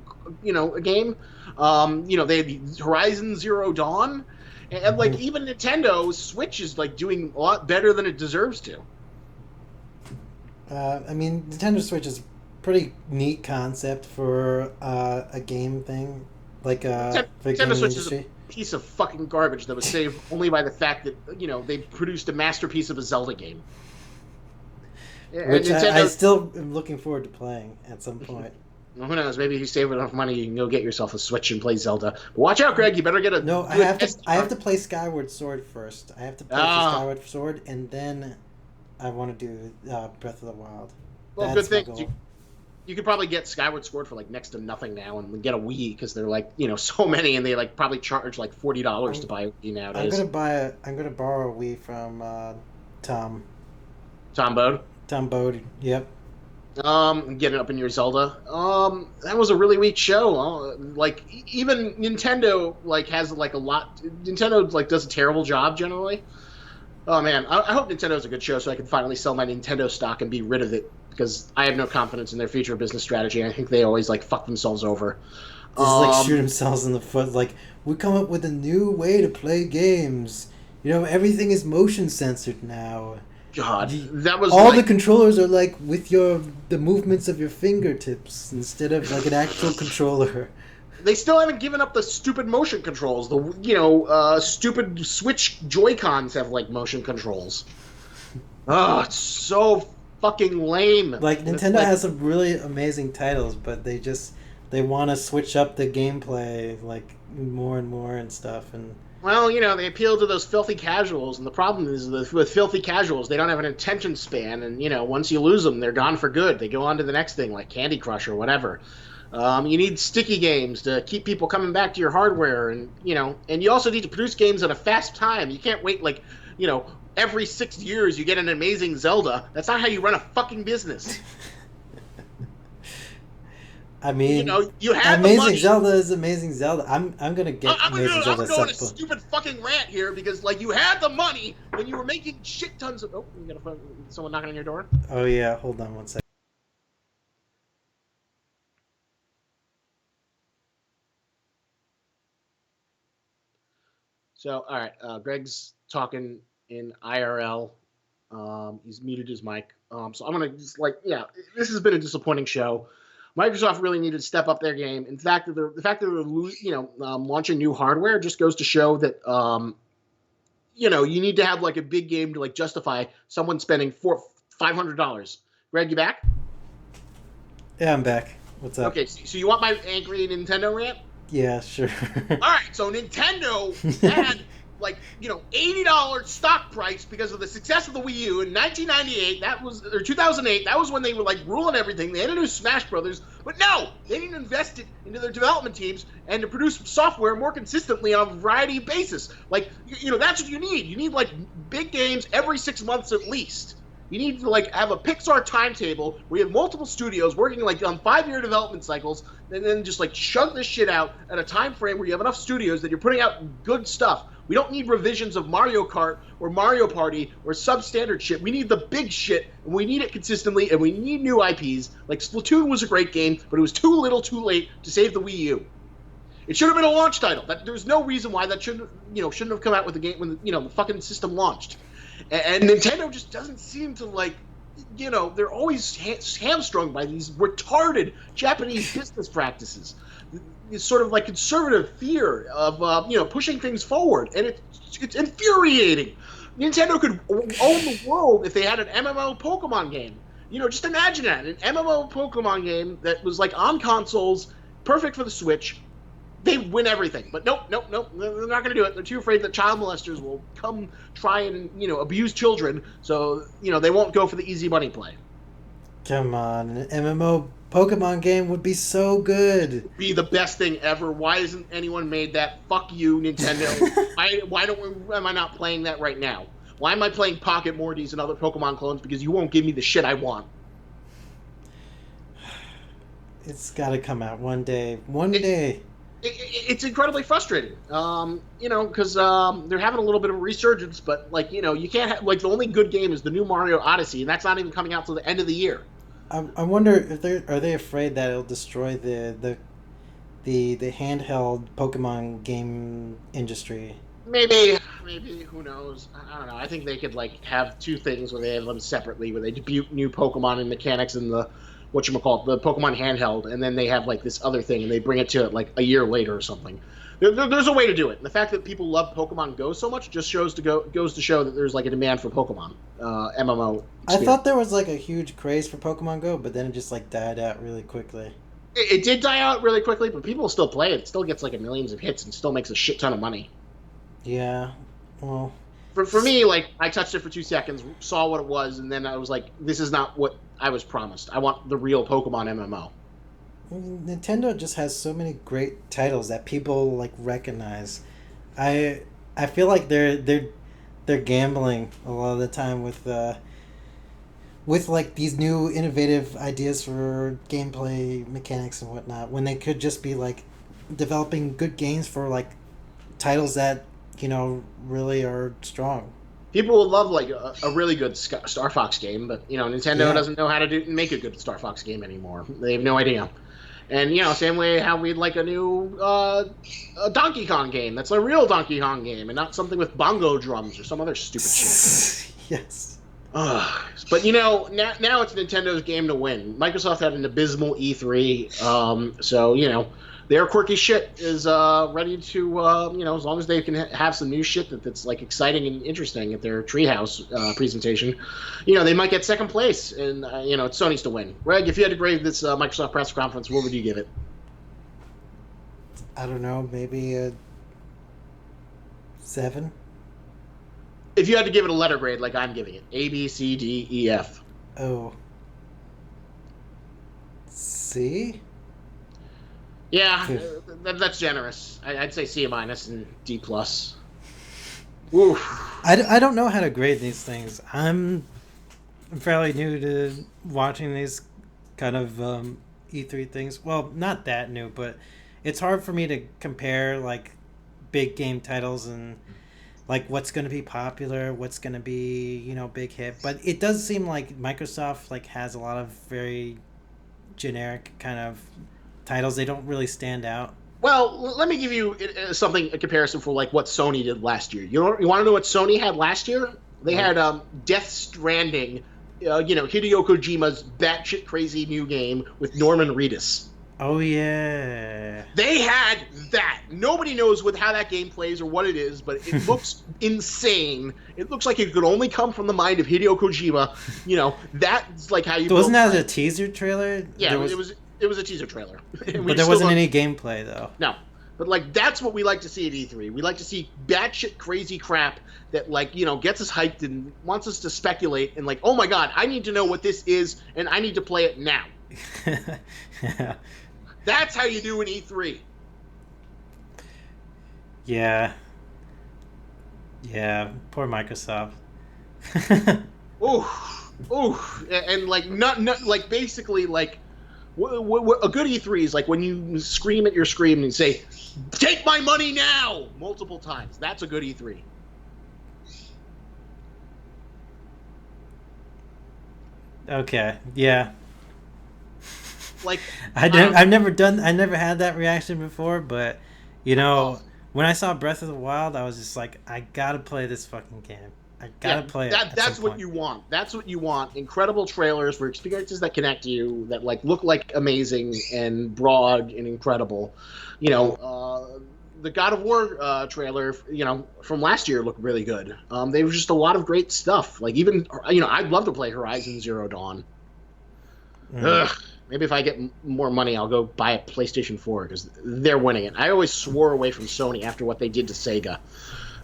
a game. They had Horizon Zero Dawn, and like even Nintendo's Switch is like doing a lot better than it deserves to. I mean, Nintendo Switch is a pretty neat concept for a game thing. Like Nintendo Switch is a piece of fucking garbage that was saved only by the fact that they produced a masterpiece of a Zelda game. Which I still am looking forward to playing at some point. Well, who knows? Maybe if you save enough money, you can go get yourself a Switch and play Zelda. But watch out, Greg! You better get a. No, I have to play Skyward Sword first. I have to play Skyward Sword, and then I want to do Breath of the Wild. Well, good thing. You could probably get Skyward Sword for like next to nothing now, and get a Wii because they're like so many, and they like probably charge like $40 to buy a Wii nowadays. I'm gonna borrow a Wii from Tom. Tom Bode. Tom Bode. Yep. Get it up in your Zelda. That was a really weak show. Like even Nintendo like has like a lot. Nintendo like does a terrible job generally. Oh man, I hope Nintendo's a good show so I can finally sell my Nintendo stock and be rid of it. Because I have no confidence in their future business strategy. I think they always like fuck themselves over. Just like shoot themselves in the foot. Like, we come up with a new way to play games. Everything is motion censored now. God, that was all the controllers are like with the movements of your fingertips instead of like an actual controller. They still haven't given up the stupid motion controls. The stupid Switch Joy-Cons have like motion controls. Oh, it's so fucking lame. Like And it's Nintendo like, has some really amazing titles, but they want to switch up the gameplay like more and more and stuff. And well, they appeal to those filthy casuals, and the problem is that with filthy casuals, they don't have an attention span, and once you lose them, they're gone for good. They go on to the next thing, like Candy Crush or whatever. You need sticky games to keep people coming back to your hardware, and you also need to produce games at a fast time. You can't wait every 6 years you get an amazing Zelda. That's not how you run a fucking business. I mean, you had the Amazing money. Zelda is Amazing Zelda. I'm gonna get Amazing Zelda. I'm going on a stupid fucking rant here because you had the money when you were making shit tons of. Oh, you got someone knocking on your door. Oh yeah, hold on one second. So, all right, Greg's talking in IRL. He's muted his mic. So I'm gonna just this has been a disappointing show. Microsoft really needed to step up their game. In fact, the fact that they're launching new hardware just goes to show that you need to have a big game to justify someone spending $500. Greg, you back? Yeah, I'm back. What's up? Okay, so you want my angry Nintendo rant? Yeah, sure. All right, so Nintendo had $80 stock price because of the success of the Wii U in 1998. That was or 2008. That was when they were ruling everything. They introduced Smash Brothers, but no, they didn't invest it into their development teams and to produce software more consistently on a variety of basis. That's what you need. You need big games every 6 months at least. You need to have a Pixar timetable where you have multiple studios working on 5-year development cycles, and then just shove this shit out at a time frame where you have enough studios that you're putting out good stuff. We don't need revisions of Mario Kart or Mario Party or substandard shit. We need the big shit, and we need it consistently, and we need new IPs. Splatoon was a great game, but it was too little, too late to save the Wii U. It should have been a launch title. There's no reason why that shouldn't have come out with the game when the fucking system launched. And Nintendo just doesn't seem to they're always hamstrung by these retarded Japanese business practices. It's sort of conservative fear of pushing things forward, and it's infuriating. Nintendo could own the world if they had an MMO Pokemon game. Just imagine that, an MMO Pokemon game that was on consoles, perfect for the Switch. They win everything, but nope. They're not going to do it. They're too afraid that child molesters will come try and abuse children, so they won't go for the easy money play. Come on, an MMO Pokemon game would be so good. It'd be the best thing ever. Why isn't anyone made that? Fuck you, Nintendo. Am I not playing that right now? Why am I playing Pocket Mortys and other Pokemon clones? Because you won't give me the shit I want. It's got to come out one day. One day. It's incredibly frustrating, because they're having a little bit of a resurgence, but you can't have the only good game is the new Mario Odyssey, and that's not even coming out till the end of the year. I wonder if are they afraid that it'll destroy the handheld Pokemon game industry? Maybe who knows? I don't know. I think they could have two things where they have them separately, where they debut new Pokemon and mechanics in the the Pokemon handheld, and then they have this other thing, and they bring it to it a year later or something. There's a way to do it. And the fact that people love Pokemon Go so much just goes to show that there's a demand for Pokemon MMO. Experience. I thought there was a huge craze for Pokemon Go, but then it just died out really quickly. It did die out really quickly, but people still play it. It still gets millions of hits and still makes a shit ton of money. Yeah, well. For me, I touched it for 2 seconds, saw what it was, and then I was this is not what I was promised. I want the real Pokemon MMO. Nintendo just has so many great titles that people recognize. I feel like they're gambling a lot of the time with these new innovative ideas for gameplay mechanics and whatnot, when they could just be developing good games for titles that really are strong. People would love a really good Star Fox game, but Nintendo doesn't know how to make a good Star Fox game anymore. They have no idea. And same way how we'd like a new a Donkey Kong game that's a real Donkey Kong game and not something with bongo drums or some other stupid shit. Yes. But now it's Nintendo's game to win. Microsoft had an abysmal E3, so their quirky shit is ready to, as long as they can have some new shit that's like exciting and interesting at their Treehouse presentation, they might get second place, and it's Sony's to win. Greg, if you had to grade this Microsoft press conference, what would you give it? I don't know, maybe a 7. If you had to give it a letter grade, like I'm giving it, A, B, C, D, E, F. Oh. C? Yeah, that's generous. I'd say C- and D+. Oof. I don't know how to grade these things. I'm fairly new to watching these kind of E3 things. Well, not that new, but it's hard for me to compare like big game titles and like what's going to be popular, what's going to be, big hit. But it does seem like Microsoft like has a lot of very generic kind of titles. They don't really stand out. Well, let me give you a comparison for like what Sony did last year. You want to know what Sony had last year? They had Death Stranding, Hideo Kojima's batshit crazy new game with Norman Reedus. Oh yeah. They had that. Nobody knows how that game plays or what it is, but it looks insane. It looks like it could only come from the mind of Hideo Kojima. That's like how you. Wasn't that a teaser trailer? Yeah, it was a teaser trailer. But there wasn't any gameplay though. No. But like that's what we like to see at E3. We like to see batshit crazy crap that gets us hyped and wants us to speculate and like, oh my god, I need to know what this is and I need to play it now. Yeah. That's how you do an E3. Yeah. Yeah. Poor Microsoft. And like not like basically like a good E3 is like when you scream at your screen and say, "Take my money now!" multiple times. That's a good E3. Okay. Yeah. Like I've never had that reaction before, but when I saw Breath of the Wild, I was just like, I gotta play this fucking game. I gotta play it. That's what you want. That's what you want. Incredible trailers for experiences that connect you, that like look like amazing and broad and incredible. The God of War trailer, from last year looked really good. There was just a lot of great stuff. Like even, I'd love to play Horizon Zero Dawn. Ugh. Maybe if I get more money, I'll go buy a PlayStation 4 because they're winning it. I always swore away from Sony after what they did to Sega.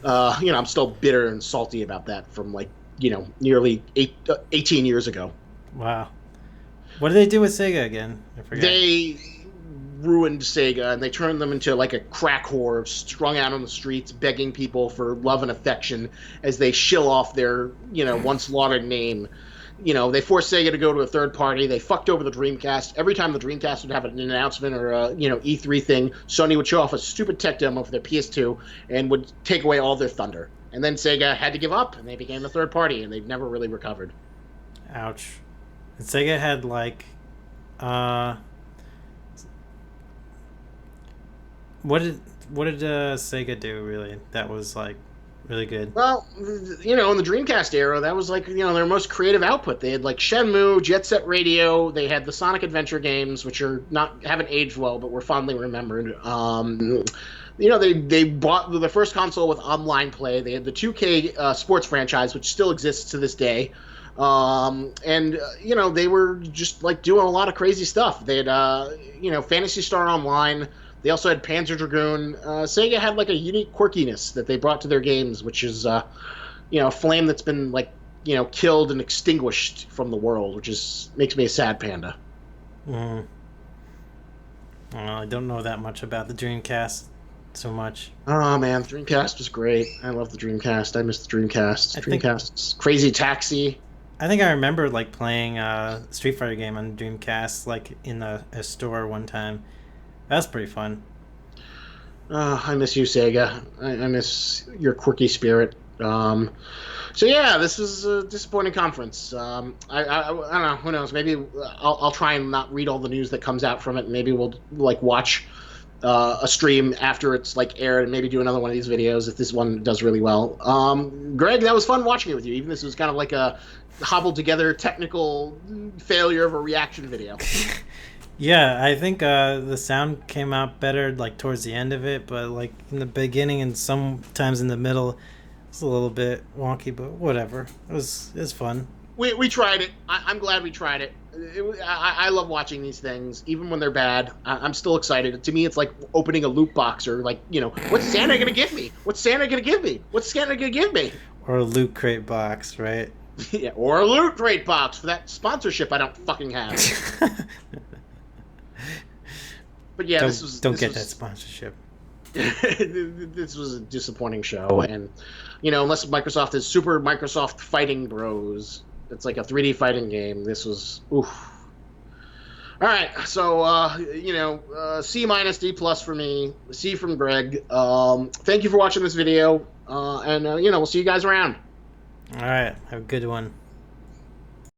I'm still bitter and salty about that from like, nearly 18 years ago. Wow. What did they do with Sega again? I forget. They ruined Sega and they turned them into like a crack whore strung out on the streets begging people for love and affection as they shill off their, once lauded name. They forced Sega to go to a third party. They fucked over the Dreamcast. Every time the Dreamcast would have an announcement or a, E3 thing, Sony would show off a stupid tech demo for their PS2 and would take away all their thunder. And then Sega had to give up, and they became a third party, and they've never really recovered. Ouch. And Sega had, like, what did Sega do, really? That was, like, really good. Well, in the Dreamcast era, that was like, their most creative output. They had like Shenmue, Jet Set Radio. They had the Sonic Adventure games, which haven't aged well, but were fondly remembered. They bought the first console with online play. They had the 2K sports franchise, which still exists to this day. They were just like doing a lot of crazy stuff. They had, Phantasy Star Online. They also had Panzer Dragoon. Sega had like a unique quirkiness that they brought to their games, which is, a flame that's been like, killed and extinguished from the world, which makes me a sad panda. Well, I don't know that much about the Dreamcast so much. Oh man, the Dreamcast was great. I love the Dreamcast. I miss the Dreamcast. Crazy Taxi. I think I remember like playing a Street Fighter game on Dreamcast, like in a store one time. That's pretty fun. I miss you, Sega. I miss your quirky spirit. So yeah, this was a disappointing conference. I don't know. Who knows? Maybe I'll try and not read all the news that comes out from it. Maybe we'll like watch a stream after it's like aired, and maybe do another one of these videos if this one does really well. Greg, that was fun watching it with you. Even this was kind of like a hobbled together technical failure of a reaction video. Yeah, I think the sound came out better like towards the end of it, but like in the beginning and sometimes in the middle, it's a little bit wonky. But whatever, it's fun. We tried it. I'm glad we tried it. I love watching these things, even when they're bad. I'm still excited. To me, it's like opening a loot box, or like, you know, what's Santa gonna give me? What's Santa gonna give me? What's Santa gonna give me? Or a loot crate box, right? Yeah, or a loot crate box for that sponsorship I don't fucking have. But yeah, don't get that sponsorship. This was a disappointing show, and you know, unless Microsoft is Super Microsoft Fighting Bros, it's like a 3D fighting game. This was oof. All right, so you know, C minus D plus for me, C from Greg. Thank you for watching this video, and you know, we'll see you guys around. All right, have a good one.